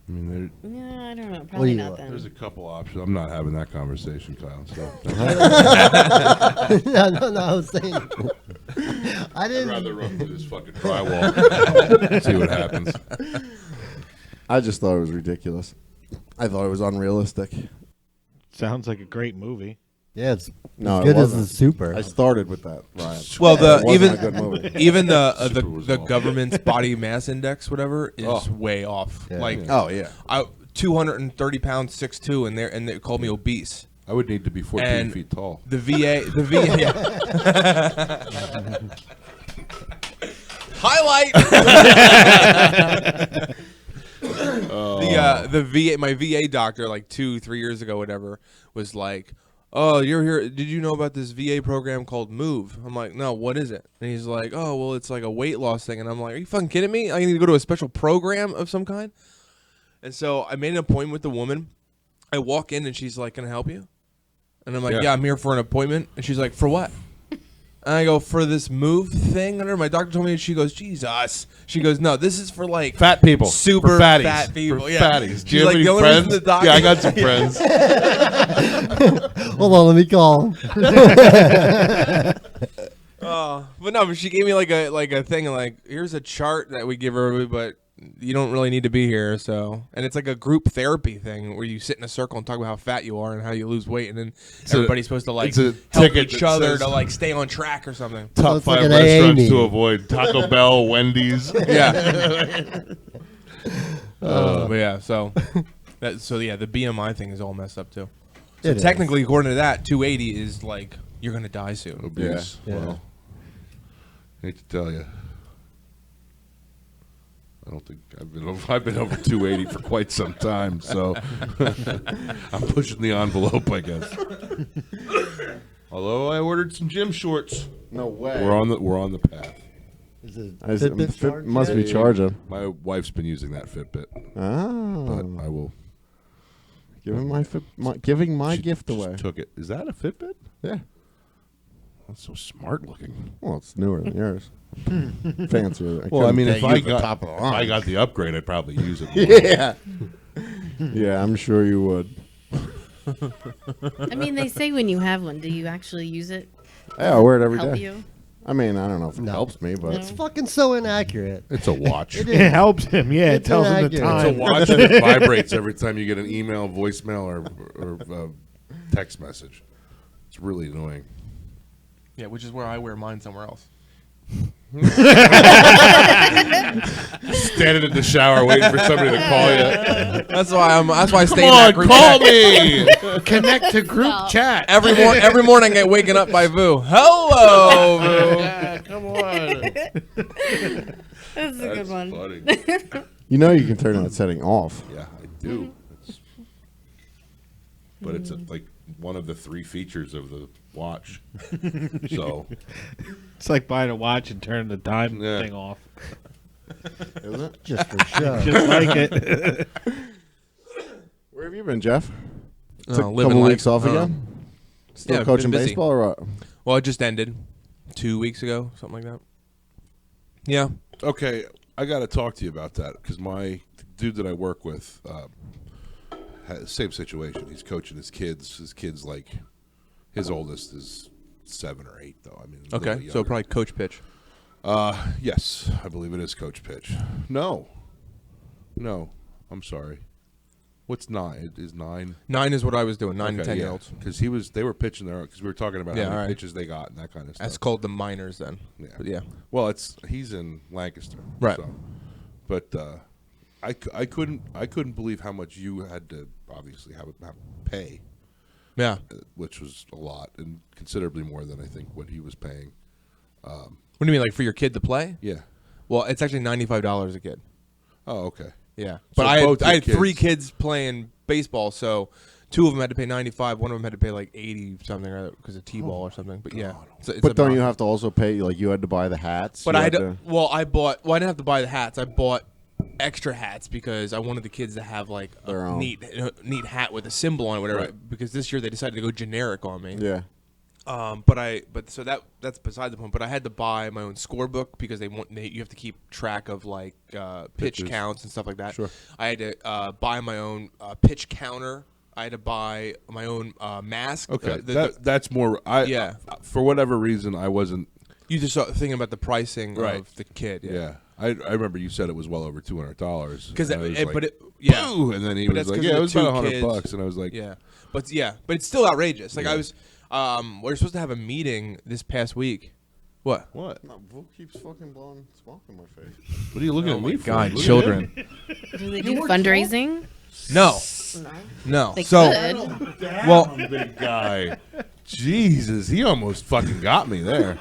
[SPEAKER 1] I mean,
[SPEAKER 6] Yeah, I don't know.
[SPEAKER 3] do
[SPEAKER 6] Probably
[SPEAKER 3] you
[SPEAKER 6] not
[SPEAKER 3] want?
[SPEAKER 6] then.
[SPEAKER 1] there's a couple options. I'm not having that conversation, Kyle. So
[SPEAKER 3] no, I was saying. I
[SPEAKER 1] I'd
[SPEAKER 3] didn't.
[SPEAKER 1] rather run through this fucking drywall. See what happens.
[SPEAKER 2] I just thought it was ridiculous. I thought it was unrealistic.
[SPEAKER 4] Sounds like a great movie.
[SPEAKER 3] Yeah, it's
[SPEAKER 2] No,
[SPEAKER 3] as
[SPEAKER 2] it
[SPEAKER 3] good as
[SPEAKER 2] wasn't.
[SPEAKER 3] the Super.
[SPEAKER 2] I started with that, Ryan.
[SPEAKER 5] Well,
[SPEAKER 2] It
[SPEAKER 5] the
[SPEAKER 2] wasn't a good movie.
[SPEAKER 5] even
[SPEAKER 1] Super was
[SPEAKER 5] the
[SPEAKER 1] awful.
[SPEAKER 5] government's body mass index, whatever, is
[SPEAKER 1] Oh.
[SPEAKER 5] way off.
[SPEAKER 3] Yeah.
[SPEAKER 5] Like,
[SPEAKER 2] Oh yeah.
[SPEAKER 5] 230 pounds, 6'2", and they called me obese.
[SPEAKER 1] I would need to be 14
[SPEAKER 5] And
[SPEAKER 1] feet tall.
[SPEAKER 5] The VA. Highlight. The VA, my VA doctor, like 2-3 years ago, whatever, was like, "Oh, you're here. Did you know about this VA program called Move?" I'm like, "No, what is it?" And he's like, "Oh, well, it's like a weight loss thing." And I'm like, "Are you fucking kidding me? I need to go to a special program of some kind?" And so I made an appointment with the woman. I walk in and she's like, "Can I help you?" And I'm like, "Yeah, I'm here for an appointment." And she's like, "For what?" And I go, "For this Move thing." And my doctor told me, and she goes, "Jesus." She goes, "No, this is for like
[SPEAKER 1] Fat people.
[SPEAKER 5] super
[SPEAKER 1] For fatties.
[SPEAKER 5] fat people."
[SPEAKER 1] For
[SPEAKER 5] Yeah.
[SPEAKER 1] fatties. Do
[SPEAKER 5] She's
[SPEAKER 1] you have
[SPEAKER 5] like,
[SPEAKER 1] any
[SPEAKER 5] the only reason
[SPEAKER 1] friends?
[SPEAKER 5] the doctor-
[SPEAKER 1] Yeah, I got some friends.
[SPEAKER 3] Hold on, let me call him.
[SPEAKER 5] But no, but she gave me like a thing, like, here's a chart that we give her, but you don't really need to be here. So, and it's like a group therapy thing where you sit in a circle and talk about how fat you are and how you lose weight, and then everybody's supposed to like
[SPEAKER 1] it's a
[SPEAKER 5] help
[SPEAKER 1] ticket
[SPEAKER 5] each
[SPEAKER 1] that
[SPEAKER 5] other
[SPEAKER 1] says-
[SPEAKER 5] to like stay on track or something.
[SPEAKER 1] Top
[SPEAKER 3] it's like
[SPEAKER 1] 5
[SPEAKER 3] an AA
[SPEAKER 1] restaurants
[SPEAKER 3] meeting.
[SPEAKER 1] to avoid: Taco Bell, Wendy's.
[SPEAKER 5] Yeah. But yeah, so the BMI thing is all messed up too. So
[SPEAKER 3] It is.
[SPEAKER 5] technically, according to that, 280 is like you're gonna die soon.
[SPEAKER 1] Obese.
[SPEAKER 3] Yeah.
[SPEAKER 1] Well, hate to tell you. I don't think I've been over 280 for quite some time, so I'm pushing the envelope, I guess. Although I ordered some gym shorts.
[SPEAKER 2] No way.
[SPEAKER 1] We're on the path.
[SPEAKER 3] Is it
[SPEAKER 2] I
[SPEAKER 3] Fitbit
[SPEAKER 2] Fit
[SPEAKER 3] charged
[SPEAKER 2] must
[SPEAKER 3] yet?
[SPEAKER 2] be charging.
[SPEAKER 1] My wife's been using that Fitbit, but
[SPEAKER 2] Oh,
[SPEAKER 1] I will.
[SPEAKER 2] giving giving my
[SPEAKER 1] She
[SPEAKER 2] gift
[SPEAKER 1] just
[SPEAKER 2] away.
[SPEAKER 1] Took it. Is that a Fitbit?
[SPEAKER 2] Yeah.
[SPEAKER 1] That's so smart looking.
[SPEAKER 2] Well, it's newer than yours. Fancier.
[SPEAKER 1] Well, I mean, if I
[SPEAKER 2] top of the line.
[SPEAKER 1] I got the upgrade, I'd probably use it.
[SPEAKER 2] Yeah. Yeah, I'm sure you would.
[SPEAKER 6] I mean, they say when you have one, do you actually use it?
[SPEAKER 2] Yeah, I wear it every
[SPEAKER 6] Help
[SPEAKER 2] day.
[SPEAKER 6] you?
[SPEAKER 2] I mean, I don't know if it
[SPEAKER 3] No.
[SPEAKER 2] helps me, but
[SPEAKER 3] It's fucking so inaccurate.
[SPEAKER 1] It's a watch.
[SPEAKER 3] It
[SPEAKER 4] It
[SPEAKER 3] is.
[SPEAKER 4] helps him. Yeah, it
[SPEAKER 3] It's
[SPEAKER 4] tells him the
[SPEAKER 3] inaccurate.
[SPEAKER 1] It's a
[SPEAKER 4] time.
[SPEAKER 1] watch and it vibrates every time you get an email, voicemail, or text message. It's really annoying.
[SPEAKER 5] Yeah, which is where I wear mine somewhere else.
[SPEAKER 1] Standing in the shower waiting for somebody to call you.
[SPEAKER 5] That's why I stay
[SPEAKER 1] Come
[SPEAKER 5] in that
[SPEAKER 1] on,
[SPEAKER 5] group
[SPEAKER 1] call
[SPEAKER 5] chat.
[SPEAKER 1] me.
[SPEAKER 4] Connect to group
[SPEAKER 6] Stop.
[SPEAKER 4] chat.
[SPEAKER 5] Every morning I get waken up by Vu. Hello, Vu.
[SPEAKER 4] Yeah, come on.
[SPEAKER 6] That's a good one.
[SPEAKER 1] Funny.
[SPEAKER 2] you know you can turn that setting off.
[SPEAKER 1] Yeah, I do. But it's like one of the 3 features of the watch. So
[SPEAKER 4] It's like buying a watch and turning the time
[SPEAKER 1] Yeah.
[SPEAKER 4] thing off.
[SPEAKER 2] Is it?
[SPEAKER 3] Just for show.
[SPEAKER 4] Just like it.
[SPEAKER 2] Where have you been, Jeff?
[SPEAKER 5] Oh,
[SPEAKER 2] Took a
[SPEAKER 5] living
[SPEAKER 2] couple
[SPEAKER 5] life.
[SPEAKER 2] weeks off
[SPEAKER 5] Oh.
[SPEAKER 2] again? Still
[SPEAKER 5] Yeah,
[SPEAKER 2] coaching
[SPEAKER 5] been busy.
[SPEAKER 2] baseball or what?
[SPEAKER 5] Well, it just ended 2 weeks ago, something like that. Yeah.
[SPEAKER 1] okay, I got to talk to you about that because my dude that I work with, same situation. He's coaching his kids. His kids, like, his oldest is 7 or 8, though. I mean, a little
[SPEAKER 5] Okay.
[SPEAKER 1] bit
[SPEAKER 5] So
[SPEAKER 1] younger.
[SPEAKER 5] probably coach pitch.
[SPEAKER 1] Yes, I believe it is coach pitch. No, I'm sorry. What's 9? Is 9?
[SPEAKER 5] 9 is what I was doing. 9 and 10 year olds.
[SPEAKER 1] Because they were pitching there because we were talking about
[SPEAKER 5] Yeah,
[SPEAKER 1] how many
[SPEAKER 5] alright.
[SPEAKER 1] pitches they got and that kind of stuff.
[SPEAKER 5] That's called the minors then.
[SPEAKER 1] Yeah.
[SPEAKER 5] But yeah.
[SPEAKER 1] Well, he's in Lancaster,
[SPEAKER 5] Right.
[SPEAKER 1] So. But I couldn't believe how much you had to obviously have pay,
[SPEAKER 5] Yeah.
[SPEAKER 1] which was a lot and considerably more than I think what he was paying.
[SPEAKER 5] What do you mean, like for your kid to play?
[SPEAKER 1] Yeah.
[SPEAKER 5] Well, it's actually $95 a kid.
[SPEAKER 1] Oh, okay.
[SPEAKER 5] Yeah.
[SPEAKER 1] So
[SPEAKER 5] But I
[SPEAKER 1] both your
[SPEAKER 5] had 3
[SPEAKER 1] kids-
[SPEAKER 5] kids playing baseball, so 2 of them had to pay 95. One of them had to pay like 80 something because of T-ball or something. But yeah. It's
[SPEAKER 2] But
[SPEAKER 5] a
[SPEAKER 2] don't you
[SPEAKER 5] month.
[SPEAKER 2] have to also pay, like, you had to buy the hats?
[SPEAKER 5] But
[SPEAKER 2] you
[SPEAKER 5] I had
[SPEAKER 2] had
[SPEAKER 5] to, I didn't have to buy the hats. I bought extra hats because I wanted the kids to have like
[SPEAKER 2] Their
[SPEAKER 5] a
[SPEAKER 2] own.
[SPEAKER 5] neat hat with a symbol on it, whatever.
[SPEAKER 1] Right.
[SPEAKER 5] Because this year they decided to go generic on me.
[SPEAKER 2] Yeah.
[SPEAKER 5] So that's beside the point. But I had to buy my own scorebook because you have to keep track of like pitch
[SPEAKER 1] Pitches.
[SPEAKER 5] counts and stuff like that.
[SPEAKER 1] Sure.
[SPEAKER 5] I had to buy my own pitch counter. I had to buy my own mask.
[SPEAKER 1] Okay, that's more. For whatever reason, I wasn't.
[SPEAKER 5] You just start thinking about the pricing
[SPEAKER 1] Right.
[SPEAKER 5] of the kid.
[SPEAKER 1] Yeah, I remember you said it was well over $200
[SPEAKER 5] Because
[SPEAKER 1] and
[SPEAKER 5] yeah.
[SPEAKER 1] and then he
[SPEAKER 5] But
[SPEAKER 1] was
[SPEAKER 5] that's
[SPEAKER 1] like,
[SPEAKER 5] 'cause
[SPEAKER 1] yeah,
[SPEAKER 5] of
[SPEAKER 1] it was
[SPEAKER 5] the
[SPEAKER 1] about
[SPEAKER 5] two
[SPEAKER 1] $100,
[SPEAKER 5] kids.
[SPEAKER 1] and I was like,
[SPEAKER 5] Yeah, but it's still outrageous. Like
[SPEAKER 1] Yeah.
[SPEAKER 5] I was, we're supposed to have a meeting this past week. What?
[SPEAKER 1] what?
[SPEAKER 2] No, Wool keeps fucking blowing smoke in my face.
[SPEAKER 1] What are you looking
[SPEAKER 5] Oh
[SPEAKER 1] at
[SPEAKER 5] my
[SPEAKER 1] me for?
[SPEAKER 4] God,
[SPEAKER 1] Look at
[SPEAKER 4] children.
[SPEAKER 1] him.
[SPEAKER 6] Do they do fundraising?
[SPEAKER 5] No,
[SPEAKER 6] No.
[SPEAKER 5] no.
[SPEAKER 6] They
[SPEAKER 5] So
[SPEAKER 6] could.
[SPEAKER 5] well,
[SPEAKER 1] Big guy. Jesus, he almost fucking got me there.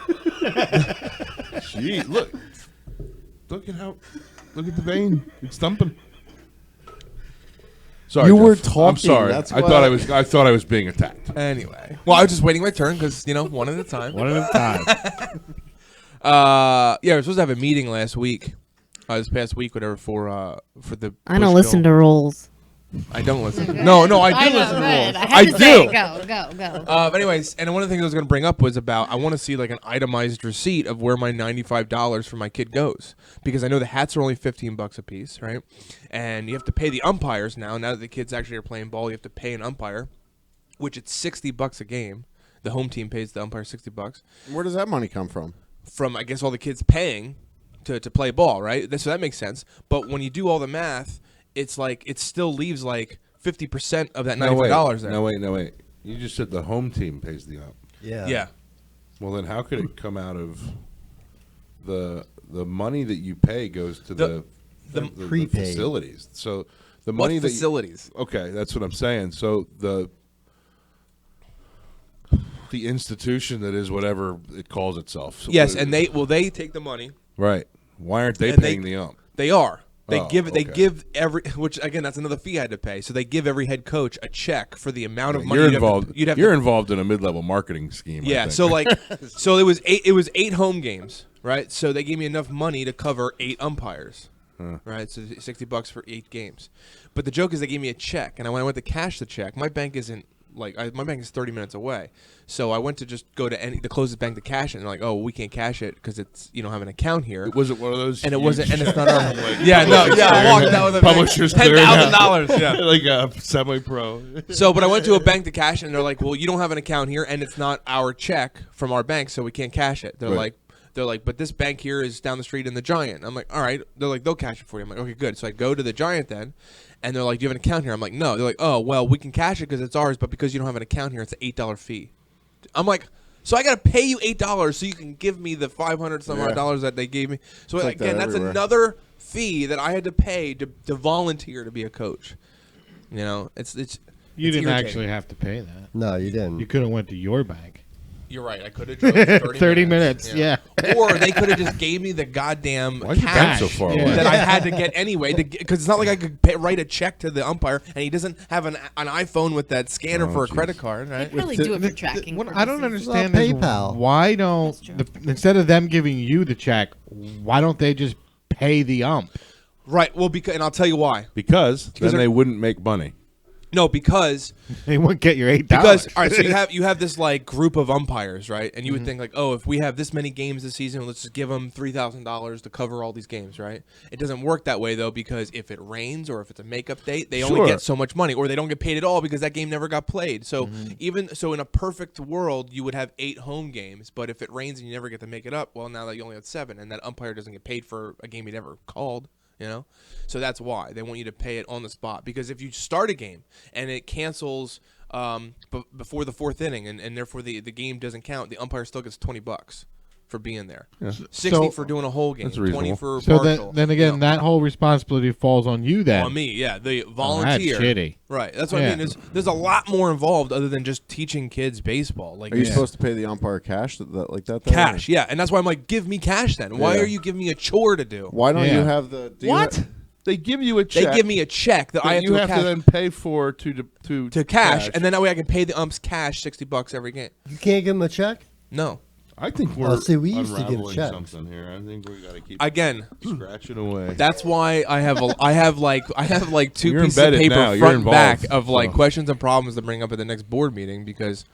[SPEAKER 1] Jeez, look at the vein. It's thumping. Sorry,
[SPEAKER 2] You were
[SPEAKER 1] Jeff.
[SPEAKER 2] talking,
[SPEAKER 1] I'm sorry.
[SPEAKER 2] that's
[SPEAKER 1] I
[SPEAKER 2] why-
[SPEAKER 1] thought I was being attacked.
[SPEAKER 5] anyway. Well, I was just waiting my turn because one at a time.
[SPEAKER 4] One at a time.
[SPEAKER 5] Yeah, we were supposed to have a meeting last week, this past week, whatever, for the.
[SPEAKER 6] I don't listen to rules.
[SPEAKER 5] I don't listen. No, I do listen to rules.
[SPEAKER 6] I had to say it. Go.
[SPEAKER 5] But anyways, and one of the things I was going to bring up was about I want to see like an itemized receipt of where my $95 for my kid goes, because I know the hats are only $15 a piece, right? And you have to pay the umpires now. Now that the kids actually are playing ball, you have to pay an umpire, which it's $60 a game. The home team pays the umpire $60
[SPEAKER 2] Where does that money come from?
[SPEAKER 5] from I guess all the kids paying to play ball, right? So that makes sense. But when you do all the math, it's like it still leaves like 50% of that $95 there.
[SPEAKER 1] No wait. You just said the home team pays the ump.
[SPEAKER 3] Yeah.
[SPEAKER 5] Yeah.
[SPEAKER 1] Well, then how could it come out of the money that you pay goes to the
[SPEAKER 3] prepaid
[SPEAKER 1] facilities? So the
[SPEAKER 5] What
[SPEAKER 1] money
[SPEAKER 5] facilities?
[SPEAKER 1] Okay, that's what I'm saying. So the institution that is whatever it calls itself. So
[SPEAKER 5] Yes, and they take the money.
[SPEAKER 1] right. Why aren't they
[SPEAKER 5] And
[SPEAKER 1] paying the ump?
[SPEAKER 5] They are. They
[SPEAKER 1] Oh,
[SPEAKER 5] give
[SPEAKER 1] okay.
[SPEAKER 5] every, which again that's another fee I had to pay. So they give every head coach a check for the amount of money
[SPEAKER 1] You're
[SPEAKER 5] you'd
[SPEAKER 1] involved.
[SPEAKER 5] Have to,
[SPEAKER 1] You're involved in a mid-level marketing scheme. I
[SPEAKER 5] yeah.
[SPEAKER 1] think.
[SPEAKER 5] So like, so it was eight home games, right? So they gave me enough money to cover 8 umpires, right? So $60 for 8 games. But the joke is they gave me a check, and when I went to cash the check, my bank isn't. My bank is 30 minutes away, so I went to just go to the closest bank to cash it, and they're like, "Oh, we can't cash it because it's you don't have an account here."
[SPEAKER 1] was it one of those?
[SPEAKER 5] And it
[SPEAKER 1] huge
[SPEAKER 5] wasn't, and it's
[SPEAKER 1] checks?
[SPEAKER 5] not our. I walked out with a
[SPEAKER 1] Publishers clearing out.
[SPEAKER 5] $10,000. Yeah.
[SPEAKER 1] like a semi-pro.
[SPEAKER 5] So, but I went to a bank to cash it, and they're like, "Well, you don't have an account here, and it's not our check from our bank, so we can't cash it."
[SPEAKER 1] Right.
[SPEAKER 5] They're like, but this bank here is down the street in the Giant. I'm like, all right. They're like, they'll cash it for you. I'm like, okay, good. So I go to the Giant then, and they're like, do you have an account here? I'm like, no. They're like, oh, well, we can cash it because it's ours, but because you don't have an account here, it's an $8 fee. I'm like, so I got to pay you $8 so you can give me the $500 some odd dollars that they gave me. So
[SPEAKER 2] like
[SPEAKER 5] again,
[SPEAKER 2] that
[SPEAKER 5] that's
[SPEAKER 2] everywhere.
[SPEAKER 5] another fee that I had to pay to volunteer to be a coach. You know, it's
[SPEAKER 4] You
[SPEAKER 5] it's
[SPEAKER 4] didn't
[SPEAKER 5] irritating.
[SPEAKER 4] actually have to pay that.
[SPEAKER 3] No, you didn't.
[SPEAKER 4] You could have went to your bank.
[SPEAKER 5] You're right. I could have driven
[SPEAKER 4] 30 minutes, yeah.
[SPEAKER 5] Or they could have just gave me the goddamn
[SPEAKER 1] Why's your bank
[SPEAKER 5] cash
[SPEAKER 1] so far
[SPEAKER 4] Yeah.
[SPEAKER 1] away?
[SPEAKER 5] that I had to get anyway. Because it's not like I could write a check to the umpire, and he doesn't have an iPhone with that scanner for a credit card, right?
[SPEAKER 6] They probably do it for tracking.
[SPEAKER 4] What I don't
[SPEAKER 6] purposes.
[SPEAKER 4] understand
[SPEAKER 3] Well,
[SPEAKER 4] is
[SPEAKER 3] PayPal.
[SPEAKER 4] why don't
[SPEAKER 6] That's true.
[SPEAKER 4] instead of them giving you the check, why don't they just pay the ump?
[SPEAKER 5] Right. Well, and I'll tell you why.
[SPEAKER 1] Because then
[SPEAKER 5] they're-
[SPEAKER 1] they wouldn't make money.
[SPEAKER 5] No, because
[SPEAKER 4] They wouldn't get your $8.
[SPEAKER 5] Because all right, so you have this like group of umpires, right? And you
[SPEAKER 1] Mm-hmm.
[SPEAKER 5] would think like, oh, if we have this many games this season, let's just give them $3,000 to cover all these games, right? It doesn't work that way though, because if it rains or if it's a makeup date, they only
[SPEAKER 1] Sure.
[SPEAKER 5] get so much money, or they don't get paid at all because that game never got played. So
[SPEAKER 1] Mm-hmm.
[SPEAKER 5] even so, in a perfect world, you would have 8 home games, but if it rains and you never get to make it up, well, now that you only have 7, and that umpire doesn't get paid for a game he never called. You know, so that's why they want you to pay it on the spot. Because if you start a game and it cancels before the 4th inning, and therefore the game doesn't count, the umpire still gets $20 for being there.
[SPEAKER 1] Yeah.
[SPEAKER 5] 60
[SPEAKER 4] So-
[SPEAKER 5] for doing a whole game.
[SPEAKER 1] That's
[SPEAKER 5] 20
[SPEAKER 1] reasonable.
[SPEAKER 5] for
[SPEAKER 4] So
[SPEAKER 5] partial.
[SPEAKER 4] then again,
[SPEAKER 5] you know.
[SPEAKER 4] that whole responsibility falls on you then.
[SPEAKER 5] On me, yeah, the
[SPEAKER 4] Oh, that's
[SPEAKER 5] volunteer.
[SPEAKER 4] shitty.
[SPEAKER 5] Right, that's what I
[SPEAKER 4] Yeah.
[SPEAKER 5] mean. There's a lot more involved other than just teaching kids baseball. Like
[SPEAKER 2] Are you
[SPEAKER 4] Yeah.
[SPEAKER 2] supposed to pay the umpire cash like that? then,
[SPEAKER 5] cash,
[SPEAKER 2] or-
[SPEAKER 5] yeah, and that's why I'm like, give me cash then. Why
[SPEAKER 2] Yeah.
[SPEAKER 5] are you giving me a chore to do?
[SPEAKER 2] Why don't
[SPEAKER 4] Yeah.
[SPEAKER 2] you have the? Do you
[SPEAKER 5] What?
[SPEAKER 1] They give you a
[SPEAKER 5] They
[SPEAKER 1] check.
[SPEAKER 5] give me a check that I have
[SPEAKER 1] you
[SPEAKER 5] to
[SPEAKER 1] have
[SPEAKER 5] cash.
[SPEAKER 1] to then pay for to
[SPEAKER 5] cash, and then that way I can pay the umps cash $60 every game.
[SPEAKER 3] You can't give him a check?
[SPEAKER 5] No,
[SPEAKER 1] I think
[SPEAKER 3] Well,
[SPEAKER 1] we're
[SPEAKER 3] see, we used to give
[SPEAKER 1] unraveling
[SPEAKER 3] checks.
[SPEAKER 1] something here. I think we got to keep
[SPEAKER 5] again,
[SPEAKER 1] scratching away.
[SPEAKER 5] that's why I have like 2
[SPEAKER 1] You're
[SPEAKER 5] pieces of
[SPEAKER 1] embedded
[SPEAKER 5] paper
[SPEAKER 1] now. You're
[SPEAKER 5] front and back
[SPEAKER 1] involved,
[SPEAKER 5] of like
[SPEAKER 1] so.
[SPEAKER 5] questions and problems to bring up at the next board meeting, because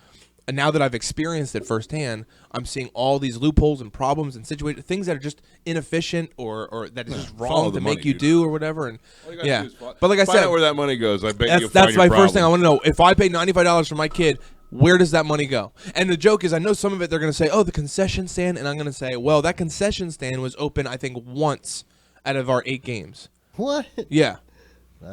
[SPEAKER 5] now that I've experienced it firsthand, I'm seeing all these loopholes and problems and situations, things that are just inefficient or that is just
[SPEAKER 1] follow
[SPEAKER 5] wrong
[SPEAKER 1] the
[SPEAKER 5] to make
[SPEAKER 1] money,
[SPEAKER 5] you
[SPEAKER 1] dude.
[SPEAKER 5] do or whatever. And
[SPEAKER 1] All you gotta
[SPEAKER 5] yeah,
[SPEAKER 1] do is
[SPEAKER 5] but like I
[SPEAKER 1] find
[SPEAKER 5] said,
[SPEAKER 1] out where that money goes. I bet you'll find
[SPEAKER 5] that's
[SPEAKER 1] your
[SPEAKER 5] my first thing. I
[SPEAKER 1] problem.
[SPEAKER 5] want to know, if I pay $95 for my kid, where does that money go? And the joke is, I know some of it they're going to say, oh, the concession stand. And I'm going to say, well, that concession stand was open, I think, once out of our 8 games.
[SPEAKER 3] What?
[SPEAKER 5] Yeah.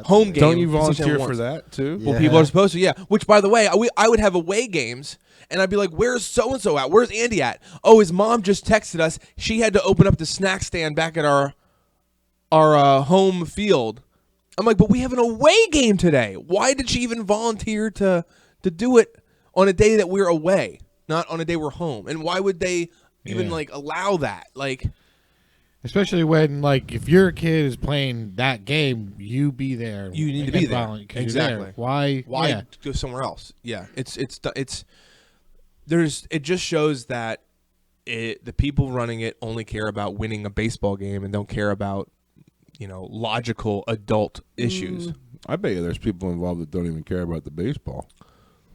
[SPEAKER 5] Home game.
[SPEAKER 1] Don't you
[SPEAKER 5] concession
[SPEAKER 1] volunteer
[SPEAKER 5] stand
[SPEAKER 1] for
[SPEAKER 5] once.
[SPEAKER 1] that too?
[SPEAKER 3] Yeah.
[SPEAKER 5] Well, people are supposed to, yeah. Which, by the way, I would have away games, and I'd be like, where's so-and-so at? Where's Andy at? Oh, his mom just texted us. She had to open up the snack stand back at our home field. I'm like, but we have an away game today. Why did she even volunteer to do it on a day that we're away, not on a day we're home? And why would they even, like, allow that? Like...
[SPEAKER 4] Especially when, like, if your kid is playing that game, you be there.
[SPEAKER 5] You need to
[SPEAKER 4] and
[SPEAKER 5] be there.
[SPEAKER 4] volunteer 'cause you're
[SPEAKER 5] Exactly.
[SPEAKER 4] there. Why?
[SPEAKER 5] Why
[SPEAKER 4] Yeah.
[SPEAKER 5] go somewhere else? Yeah, it just shows that the people running it only care about winning a baseball game and don't care about, logical adult issues.
[SPEAKER 1] I bet you there's people involved that don't even care about the baseball.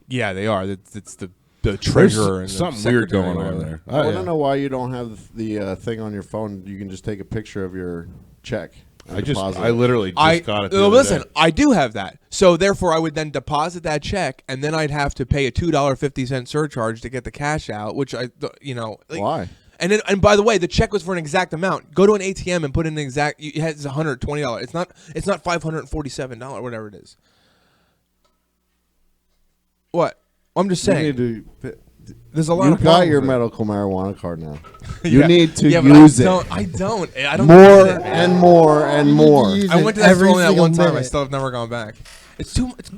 [SPEAKER 5] Yeah, they are. It's the treasurer and
[SPEAKER 1] There's
[SPEAKER 5] the
[SPEAKER 1] something weird
[SPEAKER 5] secretary
[SPEAKER 1] going
[SPEAKER 5] or
[SPEAKER 1] on
[SPEAKER 5] whatever.
[SPEAKER 1] there.
[SPEAKER 2] I want to know why you don't have the thing on your phone. You can just take a picture of your check. and deposit
[SPEAKER 1] I
[SPEAKER 2] it.
[SPEAKER 1] literally just got it. the other
[SPEAKER 5] Listen,
[SPEAKER 1] day.
[SPEAKER 5] I do have that. So therefore, I would then deposit that check, and then I'd have to pay a $2.50 surcharge to get the cash out, which
[SPEAKER 2] Why?
[SPEAKER 5] And by the way, the check was for an exact amount. Go to an ATM and put in an exact. It has $120. It's not $547, whatever it is. What? I'm just saying. There's a lot
[SPEAKER 2] You
[SPEAKER 5] of
[SPEAKER 2] got
[SPEAKER 5] problems
[SPEAKER 2] your
[SPEAKER 5] with it.
[SPEAKER 2] medical marijuana card now. You
[SPEAKER 5] Yeah.
[SPEAKER 2] need to
[SPEAKER 5] Yeah, but
[SPEAKER 2] use it
[SPEAKER 5] I don't. I don't
[SPEAKER 2] more
[SPEAKER 5] use it.
[SPEAKER 2] and more and more.
[SPEAKER 3] use
[SPEAKER 5] I
[SPEAKER 3] it
[SPEAKER 5] went to that
[SPEAKER 3] every
[SPEAKER 5] store only that
[SPEAKER 3] single
[SPEAKER 5] one time. I
[SPEAKER 3] minute.
[SPEAKER 5] still have never gone back. It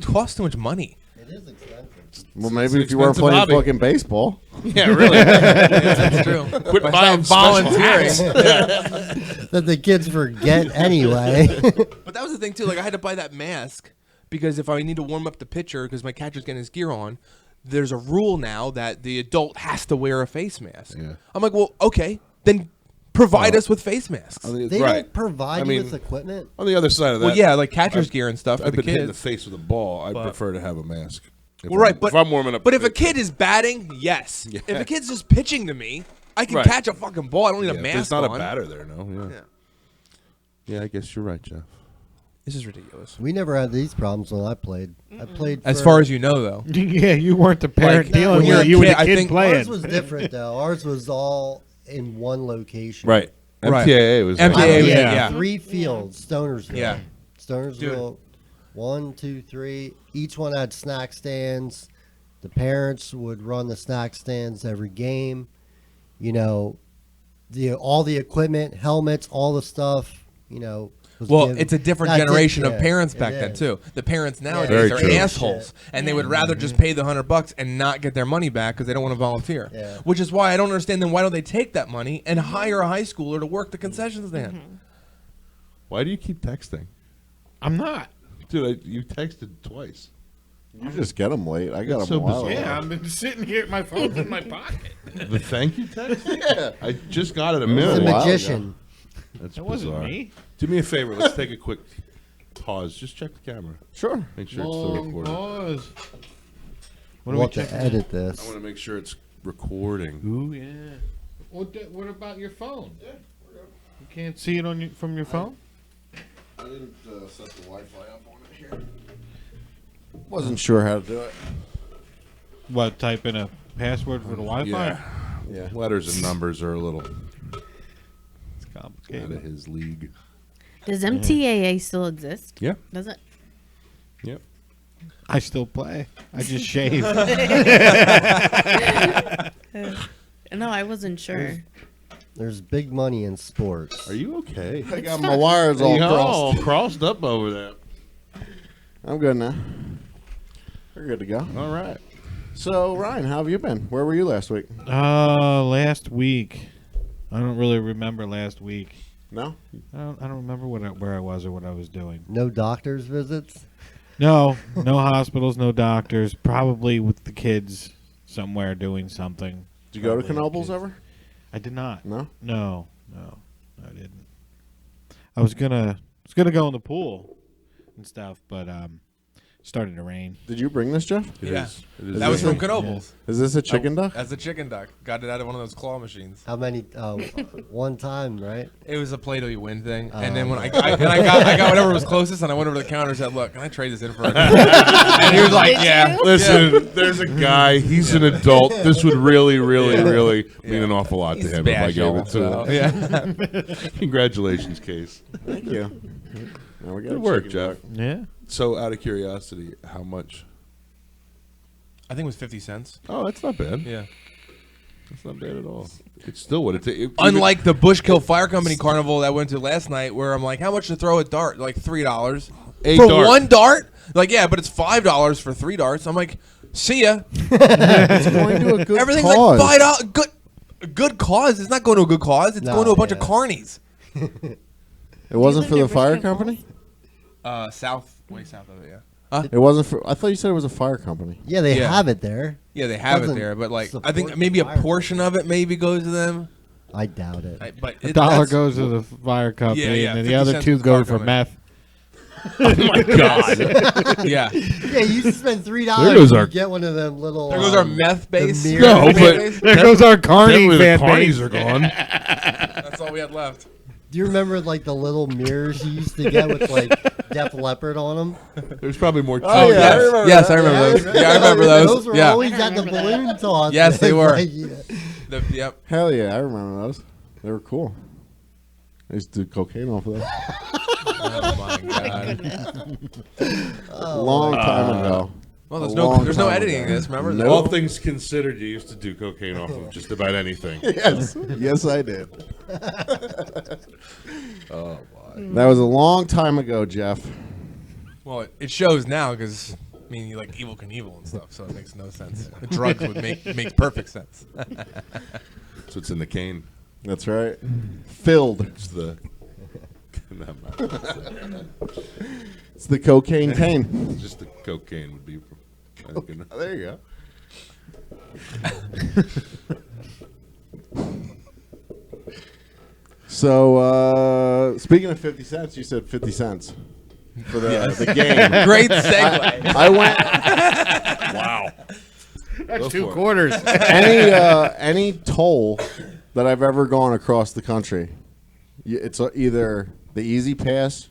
[SPEAKER 5] costs too much money.
[SPEAKER 3] It is expensive.
[SPEAKER 2] Well, maybe if you weren't
[SPEAKER 1] expensive
[SPEAKER 2] playing
[SPEAKER 1] hobby.
[SPEAKER 2] fucking baseball.
[SPEAKER 1] Yeah, really.
[SPEAKER 5] That's true.
[SPEAKER 1] Quit
[SPEAKER 5] But
[SPEAKER 1] buying
[SPEAKER 5] it's not volunteering.
[SPEAKER 3] That the kids forget anyway.
[SPEAKER 5] But that was the thing too. Like I had to buy that mask because if I need to warm up the pitcher because my catcher's getting his gear on, there's a rule now that the adult has to wear a face mask.
[SPEAKER 1] Yeah.
[SPEAKER 5] I'm like, well, okay, then provide us with face masks.
[SPEAKER 3] They
[SPEAKER 1] right.
[SPEAKER 3] don't provide
[SPEAKER 1] I
[SPEAKER 3] you
[SPEAKER 1] mean,
[SPEAKER 3] with equipment.
[SPEAKER 1] On the other side of that,
[SPEAKER 5] Well, yeah, like catcher's gear and stuff for
[SPEAKER 1] I've
[SPEAKER 5] the
[SPEAKER 1] been hit in the
[SPEAKER 5] kids.
[SPEAKER 1] face with a ball. I'd
[SPEAKER 5] But-
[SPEAKER 1] prefer to have a mask. If
[SPEAKER 5] Well, right,
[SPEAKER 1] I'm-
[SPEAKER 5] but
[SPEAKER 1] if I'm warming up,
[SPEAKER 5] but
[SPEAKER 1] the
[SPEAKER 5] if a
[SPEAKER 1] pitcher.
[SPEAKER 5] kid is batting, yes.
[SPEAKER 1] Yeah.
[SPEAKER 5] If a kid's just pitching to me, I can
[SPEAKER 1] Right.
[SPEAKER 5] catch a fucking ball. I don't need
[SPEAKER 1] Yeah,
[SPEAKER 5] a
[SPEAKER 1] if
[SPEAKER 5] mask
[SPEAKER 1] there's not
[SPEAKER 5] on.
[SPEAKER 1] a batter there, no. Yeah.
[SPEAKER 5] Yeah.
[SPEAKER 1] Yeah, I guess you're right, Jeff.
[SPEAKER 5] This is ridiculous.
[SPEAKER 3] We never had these problems when I played. I played
[SPEAKER 5] As
[SPEAKER 3] for-
[SPEAKER 5] far as you know, though.
[SPEAKER 4] Yeah, you weren't the parent
[SPEAKER 5] Like,
[SPEAKER 4] dealing
[SPEAKER 5] when
[SPEAKER 4] with
[SPEAKER 5] you're
[SPEAKER 4] it.
[SPEAKER 5] a
[SPEAKER 4] You were
[SPEAKER 5] kid,
[SPEAKER 4] the
[SPEAKER 5] I
[SPEAKER 4] kid
[SPEAKER 5] think-
[SPEAKER 4] playing.
[SPEAKER 3] Ours was different though. Ours was all in one location.
[SPEAKER 1] Right.
[SPEAKER 5] Right.
[SPEAKER 1] MTAA was
[SPEAKER 5] MTAA was-
[SPEAKER 3] Yeah,
[SPEAKER 5] yeah.
[SPEAKER 3] 3 fields, Stonersville.
[SPEAKER 5] Yeah.
[SPEAKER 3] Stonersville, 1, 2, 3. Each one had snack stands. The parents would run the snack stands every game. All the equipment, helmets, all the stuff. Was
[SPEAKER 5] Well,
[SPEAKER 3] given.
[SPEAKER 5] it's a different
[SPEAKER 3] That did-
[SPEAKER 5] generation
[SPEAKER 3] yeah,
[SPEAKER 5] of parents
[SPEAKER 3] it
[SPEAKER 5] back then
[SPEAKER 3] is.
[SPEAKER 5] too. The parents
[SPEAKER 1] Very
[SPEAKER 5] nowadays are
[SPEAKER 1] true.
[SPEAKER 5] assholes, and they would rather just pay the $100 and not get their money back because they don't want to volunteer.
[SPEAKER 3] Yeah.
[SPEAKER 5] Which is why I don't understand. Then why don't they take that money and hire a high schooler to work the concession stand?
[SPEAKER 1] Why do you keep texting?
[SPEAKER 4] I'm not.
[SPEAKER 1] Dude, you texted twice.
[SPEAKER 2] You just get them late. I got
[SPEAKER 1] It's
[SPEAKER 2] them
[SPEAKER 1] so
[SPEAKER 2] a while
[SPEAKER 1] bizarre.
[SPEAKER 2] ago.
[SPEAKER 4] Yeah, I've been sitting here. My phone's in my pocket.
[SPEAKER 1] The thank you text? Yeah. I just got it a
[SPEAKER 3] He's
[SPEAKER 1] minute
[SPEAKER 3] a
[SPEAKER 1] ago.
[SPEAKER 3] magician.
[SPEAKER 1] That's
[SPEAKER 4] That wasn't
[SPEAKER 1] bizarre.
[SPEAKER 4] me.
[SPEAKER 1] Do me a favor. Let's take a quick pause. Just check the camera.
[SPEAKER 2] Sure.
[SPEAKER 1] Make sure it's still
[SPEAKER 4] Long
[SPEAKER 1] recording.
[SPEAKER 4] pause. What
[SPEAKER 3] We'll
[SPEAKER 4] are we
[SPEAKER 3] have to
[SPEAKER 4] checking?
[SPEAKER 3] edit
[SPEAKER 1] I
[SPEAKER 3] this.
[SPEAKER 1] want to make sure it's recording.
[SPEAKER 4] Ooh, yeah. What about your phone? Yeah, you can't see it from your phone?
[SPEAKER 2] I didn't set the Wi-Fi up on it here. Wasn't sure how to do it.
[SPEAKER 4] What? Type in a password for the Wi-Fi?
[SPEAKER 1] Yeah.
[SPEAKER 2] Yeah.
[SPEAKER 1] Letters and numbers are a little
[SPEAKER 4] It's
[SPEAKER 1] out of
[SPEAKER 4] complicated.
[SPEAKER 1] his league.
[SPEAKER 6] Does MTAA still exist?
[SPEAKER 1] Yeah.
[SPEAKER 6] Does it?
[SPEAKER 1] Yep.
[SPEAKER 4] I still play. I just shave.
[SPEAKER 6] No, I wasn't sure.
[SPEAKER 3] There's big money in sports.
[SPEAKER 1] Are you okay?
[SPEAKER 2] I got my wires all crossed.
[SPEAKER 1] crossed up over there.
[SPEAKER 2] I'm good now. We're good to go.
[SPEAKER 1] All right.
[SPEAKER 2] So, Ryan, how have you been? Where were you last week?
[SPEAKER 4] Last week. I don't really remember last week.
[SPEAKER 2] No?
[SPEAKER 4] I don't remember where I was or what I was doing.
[SPEAKER 3] No doctor's visits?
[SPEAKER 4] No hospitals, no doctors. Probably with the kids somewhere doing something.
[SPEAKER 2] Did you go to
[SPEAKER 4] Probably
[SPEAKER 2] Knoebels
[SPEAKER 4] kids.
[SPEAKER 2] ever?
[SPEAKER 4] I did not.
[SPEAKER 2] No?
[SPEAKER 4] No, I didn't. I was gonna go in the pool and stuff, but started to rain.
[SPEAKER 2] Did you bring this, Jeff?
[SPEAKER 1] It
[SPEAKER 5] Yeah.
[SPEAKER 1] is. It is
[SPEAKER 5] That was from
[SPEAKER 1] amazing.
[SPEAKER 5] Knoebels.
[SPEAKER 2] Is this a chicken duck?
[SPEAKER 5] That's a chicken duck. Got it out of one of those claw machines.
[SPEAKER 3] How many? One time, right?
[SPEAKER 5] It was a play till you win thing. And then when I got whatever was closest, and I went over to the counter and said, "Look, can I trade this in for a?" And he was like,
[SPEAKER 6] Did
[SPEAKER 5] "Yeah."
[SPEAKER 6] you?
[SPEAKER 1] Listen, there's a guy. He's an adult. This would really mean an awful lot to
[SPEAKER 5] He's
[SPEAKER 1] him if I gave
[SPEAKER 5] special,
[SPEAKER 1] it to
[SPEAKER 5] so,
[SPEAKER 1] him.
[SPEAKER 5] yeah.
[SPEAKER 1] Congratulations, Case.
[SPEAKER 2] Thank you. Now we got
[SPEAKER 1] Good
[SPEAKER 2] a
[SPEAKER 1] work,
[SPEAKER 2] chicken
[SPEAKER 1] Jeff.
[SPEAKER 2] duck.
[SPEAKER 4] Yeah.
[SPEAKER 1] So, out of curiosity, how much?
[SPEAKER 5] I think it was 50 cents.
[SPEAKER 1] Oh, that's not bad.
[SPEAKER 5] Yeah.
[SPEAKER 1] That's not bad at all. It's still what it.
[SPEAKER 5] Unlike the Bushkill Fire Company carnival that I went to last night, where I'm like, how much to throw a dart? Like $3
[SPEAKER 1] A
[SPEAKER 5] for
[SPEAKER 1] dart.
[SPEAKER 5] one dart. Like, yeah, but it's $5 for 3 darts. I'm like, see ya.
[SPEAKER 2] It's going to a good
[SPEAKER 5] Everything's
[SPEAKER 2] cause.
[SPEAKER 5] like $5. Good cause. It's not going to a good cause. It's
[SPEAKER 3] No,
[SPEAKER 5] going to a bunch of
[SPEAKER 3] yeah.
[SPEAKER 5] carnies.
[SPEAKER 2] It wasn't
[SPEAKER 6] live
[SPEAKER 2] for
[SPEAKER 6] near
[SPEAKER 2] the fire
[SPEAKER 6] Bushkill
[SPEAKER 2] company.
[SPEAKER 5] Way south of it, yeah.
[SPEAKER 2] It wasn't for. I thought you said it was a fire company.
[SPEAKER 3] Yeah, they
[SPEAKER 5] Yeah.
[SPEAKER 3] have it there.
[SPEAKER 5] Yeah, they have it
[SPEAKER 3] Doesn't
[SPEAKER 5] there, but like, I
[SPEAKER 3] support
[SPEAKER 5] think maybe a
[SPEAKER 3] fire.
[SPEAKER 5] portion of it maybe goes to them.
[SPEAKER 3] I doubt it.
[SPEAKER 5] But
[SPEAKER 4] A
[SPEAKER 5] it-
[SPEAKER 4] dollar
[SPEAKER 5] that's-
[SPEAKER 4] goes to the fire company,
[SPEAKER 5] Yeah, yeah,
[SPEAKER 4] and then
[SPEAKER 5] 50
[SPEAKER 4] the other
[SPEAKER 5] cents
[SPEAKER 4] 2
[SPEAKER 5] to the fire
[SPEAKER 4] go for
[SPEAKER 5] company.
[SPEAKER 4] meth.
[SPEAKER 1] Oh my God!
[SPEAKER 5] Yeah.
[SPEAKER 3] Yeah, you just spend $3.
[SPEAKER 1] There goes
[SPEAKER 3] and
[SPEAKER 1] our-
[SPEAKER 3] you get one of them little.
[SPEAKER 5] There goes our meth base.
[SPEAKER 3] the
[SPEAKER 1] No,
[SPEAKER 3] mirror-
[SPEAKER 1] but
[SPEAKER 4] There goes our carny
[SPEAKER 1] definitely the
[SPEAKER 4] fan
[SPEAKER 1] carnies
[SPEAKER 4] base.
[SPEAKER 1] are gone.
[SPEAKER 5] That's all we had left.
[SPEAKER 3] Do you remember like the little mirrors you used to get with like Def Leppard on them?
[SPEAKER 1] There's probably more.
[SPEAKER 2] Oh, yeah, I remember
[SPEAKER 5] yes,
[SPEAKER 2] that.
[SPEAKER 5] I remember
[SPEAKER 3] Yeah,
[SPEAKER 5] those.
[SPEAKER 3] right.
[SPEAKER 5] Yeah, I remember those.
[SPEAKER 3] Those were
[SPEAKER 5] Yeah.
[SPEAKER 3] always
[SPEAKER 6] I
[SPEAKER 3] at the
[SPEAKER 6] remember that.
[SPEAKER 3] balloon toss.
[SPEAKER 5] Yes, they
[SPEAKER 3] It's
[SPEAKER 5] were.
[SPEAKER 3] like, yeah.
[SPEAKER 5] Yep.
[SPEAKER 2] Hell yeah, I remember those. They were cool. I used to do cocaine off of those.
[SPEAKER 5] Oh my god.
[SPEAKER 6] Goodness.
[SPEAKER 2] A long time ago.
[SPEAKER 5] Well,
[SPEAKER 2] A
[SPEAKER 5] there's
[SPEAKER 2] long
[SPEAKER 5] no
[SPEAKER 2] time
[SPEAKER 5] editing
[SPEAKER 2] ago.
[SPEAKER 5] this. Remember?
[SPEAKER 2] Nope.
[SPEAKER 1] All things considered, you used to do cocaine off of just about anything.
[SPEAKER 2] Yes, yes, I did.
[SPEAKER 1] Oh boy.
[SPEAKER 2] That was a long time ago, Jeff.
[SPEAKER 5] Well, it shows now because I mean, you like Evil Knievel and stuff, so it makes no sense. The drugs would makes perfect sense.
[SPEAKER 1] So it's in the cane.
[SPEAKER 2] That's right. Filled.
[SPEAKER 1] It's the.
[SPEAKER 2] It's the cocaine cane.
[SPEAKER 1] Just the cocaine would be. I think, enough.
[SPEAKER 2] There you go. So, speaking of 50 cents, you said 50 cents for the game.
[SPEAKER 5] Great segue.
[SPEAKER 2] I went
[SPEAKER 1] Wow.
[SPEAKER 4] That's
[SPEAKER 1] Go
[SPEAKER 4] 2
[SPEAKER 1] for it.
[SPEAKER 4] quarters.
[SPEAKER 2] any toll that I've ever gone across the country. It's either the Easy Pass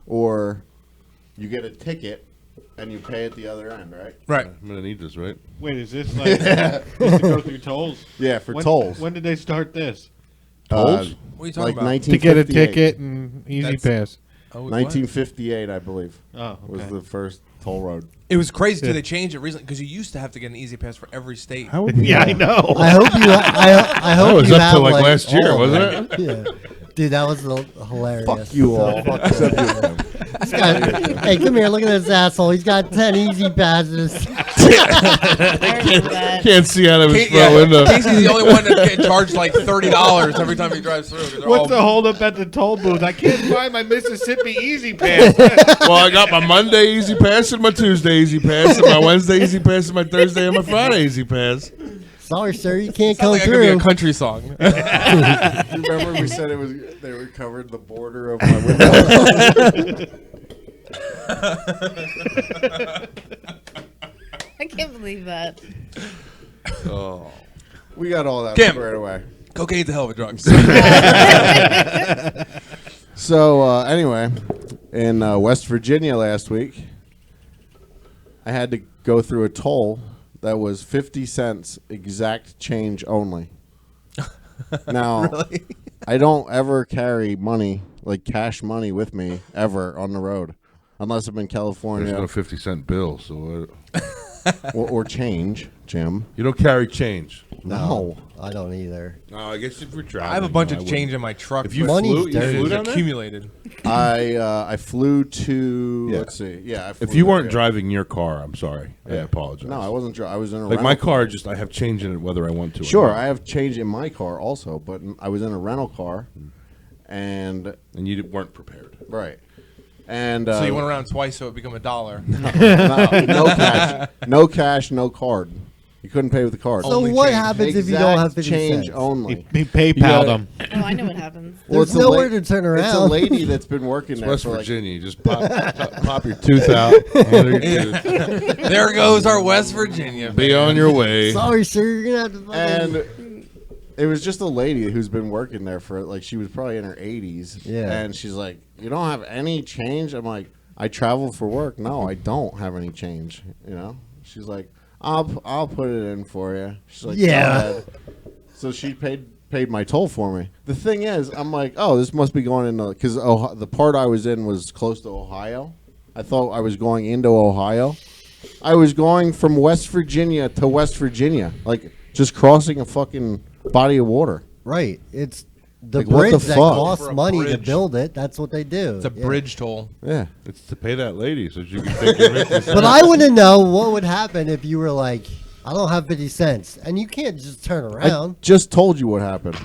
[SPEAKER 2] or you get a ticket and you pay at the other end, right?
[SPEAKER 5] Right.
[SPEAKER 1] I'm gonna need this, right?
[SPEAKER 4] Wait, is this like just to go through tolls?
[SPEAKER 2] Yeah, for
[SPEAKER 4] When-
[SPEAKER 2] tolls.
[SPEAKER 4] When did they start this?
[SPEAKER 2] Tolls?
[SPEAKER 5] What are you talking
[SPEAKER 2] Like
[SPEAKER 5] about?
[SPEAKER 4] To get a
[SPEAKER 2] 1958.
[SPEAKER 4] ticket and Easy
[SPEAKER 5] That's-
[SPEAKER 4] Pass.
[SPEAKER 5] Oh, what?
[SPEAKER 2] 1958, I believe,
[SPEAKER 4] Oh,
[SPEAKER 2] was
[SPEAKER 4] okay.
[SPEAKER 2] the first toll road.
[SPEAKER 5] It was crazy too.
[SPEAKER 4] Yeah.
[SPEAKER 5] They changed it recently because you used to have to get an Easy Pass for every state.
[SPEAKER 1] How would
[SPEAKER 4] Yeah, I know.
[SPEAKER 3] I hope you. I hope
[SPEAKER 1] That was
[SPEAKER 3] you
[SPEAKER 1] up
[SPEAKER 3] have,
[SPEAKER 1] to like last year,
[SPEAKER 3] all of
[SPEAKER 1] wasn't
[SPEAKER 3] them. Yeah. Dude, that was hilarious.
[SPEAKER 2] Fuck you
[SPEAKER 3] So
[SPEAKER 2] all.
[SPEAKER 3] fucking-
[SPEAKER 2] Except you.
[SPEAKER 3] He's got- hey, come here, look at this asshole. He's got 10 easy passes.
[SPEAKER 6] I remember that.
[SPEAKER 1] Can't see out of his
[SPEAKER 5] Yeah,
[SPEAKER 1] front window.
[SPEAKER 5] Casey's the only one that's getting charged like $30 every time he drives through. 'cause they're
[SPEAKER 4] What's
[SPEAKER 5] all-
[SPEAKER 4] the holdup at the toll booth? I can't find my Mississippi Easy Pass.
[SPEAKER 1] Well, I got my Monday Easy Pass and my Tuesday Easy Pass and my Wednesday Easy Pass and my Thursday and my Friday Easy Pass.
[SPEAKER 3] Sorry, sir, you can't
[SPEAKER 5] Sounds
[SPEAKER 3] come
[SPEAKER 5] like it could be
[SPEAKER 3] through.
[SPEAKER 5] a country song.
[SPEAKER 2] You remember we said it was they were covered the border of my window?
[SPEAKER 6] I can't believe that.
[SPEAKER 1] Oh.
[SPEAKER 2] We got all that
[SPEAKER 5] Kim.
[SPEAKER 2] squared away.
[SPEAKER 5] Cocaine's a hell of a drug.
[SPEAKER 2] So anyway, in West Virginia last week, I had to go through a toll that was 50 cents exact change only. Now,
[SPEAKER 5] Really?
[SPEAKER 2] I don't ever carry money, like cash money, with me ever on the road, unless I'm in
[SPEAKER 1] There's
[SPEAKER 2] California
[SPEAKER 1] no 50-cent bill, so
[SPEAKER 2] or change, Jim.
[SPEAKER 1] you don't carry change.
[SPEAKER 2] No.
[SPEAKER 3] I don't either.
[SPEAKER 1] No, I guess if we're traveling.
[SPEAKER 5] I have a bunch
[SPEAKER 1] no,
[SPEAKER 5] of
[SPEAKER 1] I
[SPEAKER 5] change
[SPEAKER 1] wouldn't.
[SPEAKER 5] in my truck.
[SPEAKER 1] If you
[SPEAKER 5] but
[SPEAKER 3] Money's
[SPEAKER 1] flew, you
[SPEAKER 3] dirty.
[SPEAKER 1] flew
[SPEAKER 5] it's
[SPEAKER 1] down there?
[SPEAKER 5] accumulated.
[SPEAKER 2] I flew to
[SPEAKER 1] Yeah.
[SPEAKER 2] let's see, yeah. I flew
[SPEAKER 1] If you
[SPEAKER 2] there,
[SPEAKER 1] weren't
[SPEAKER 2] yeah.
[SPEAKER 1] driving your car, I'm sorry. I apologize.
[SPEAKER 2] No, I wasn't. I was in a
[SPEAKER 1] Like my
[SPEAKER 2] rental
[SPEAKER 1] car, just I have change in it whether I want to. or
[SPEAKER 2] Sure,
[SPEAKER 1] not.
[SPEAKER 2] I have change in my car also, but I was in a rental car, and
[SPEAKER 1] And you weren't prepared.
[SPEAKER 2] right, and
[SPEAKER 5] So you went around twice, so it became $1.
[SPEAKER 2] no cash, no card. You couldn't pay with the card.
[SPEAKER 3] So
[SPEAKER 5] Only
[SPEAKER 3] what
[SPEAKER 5] change.
[SPEAKER 3] happens if you don't have
[SPEAKER 2] Exact
[SPEAKER 3] 50
[SPEAKER 2] change
[SPEAKER 3] cents?
[SPEAKER 2] only.
[SPEAKER 4] He PayPal'd
[SPEAKER 2] gotta-
[SPEAKER 4] them.
[SPEAKER 6] Oh, I know what happens.
[SPEAKER 3] There's
[SPEAKER 2] it's a
[SPEAKER 3] nowhere to turn around.
[SPEAKER 2] It's a lady that's been working there
[SPEAKER 1] West
[SPEAKER 2] for
[SPEAKER 1] Virginia. You just pop your tooth out. Under your tooth.
[SPEAKER 5] There goes our West Virginia.
[SPEAKER 1] Be on your way.
[SPEAKER 3] Sorry, sir. You're gonna have to. Fucking...
[SPEAKER 2] And it was just a lady who's been working there for like she was probably in her 80s.
[SPEAKER 3] Yeah.
[SPEAKER 2] And she's like, "You don't have any change?" I'm like, "I travel for work. No, I don't have any change." You know. She's like, "I'll put it in for you." She's like,
[SPEAKER 3] Yeah.
[SPEAKER 2] "Go ahead." So she paid my toll for me. The thing is, I'm like, "Oh, this must be going into because the part I was in was close to Ohio. I thought I was going into Ohio. I was going from West Virginia to West Virginia, like just crossing a fucking body of water."
[SPEAKER 3] Right. It's the
[SPEAKER 2] Like, what the
[SPEAKER 3] bridge that
[SPEAKER 2] fuck?
[SPEAKER 3] costs
[SPEAKER 5] For a
[SPEAKER 3] money to
[SPEAKER 5] bridge.
[SPEAKER 3] build it. That's what they do.
[SPEAKER 5] It's a
[SPEAKER 3] Yeah.
[SPEAKER 5] bridge toll.
[SPEAKER 2] Yeah.
[SPEAKER 1] It's to pay that lady so she can take your business.
[SPEAKER 3] But I want to know what would happen if you were like, I don't have 50 cents. And you can't just turn
[SPEAKER 2] I
[SPEAKER 3] around.
[SPEAKER 2] just told you what happened.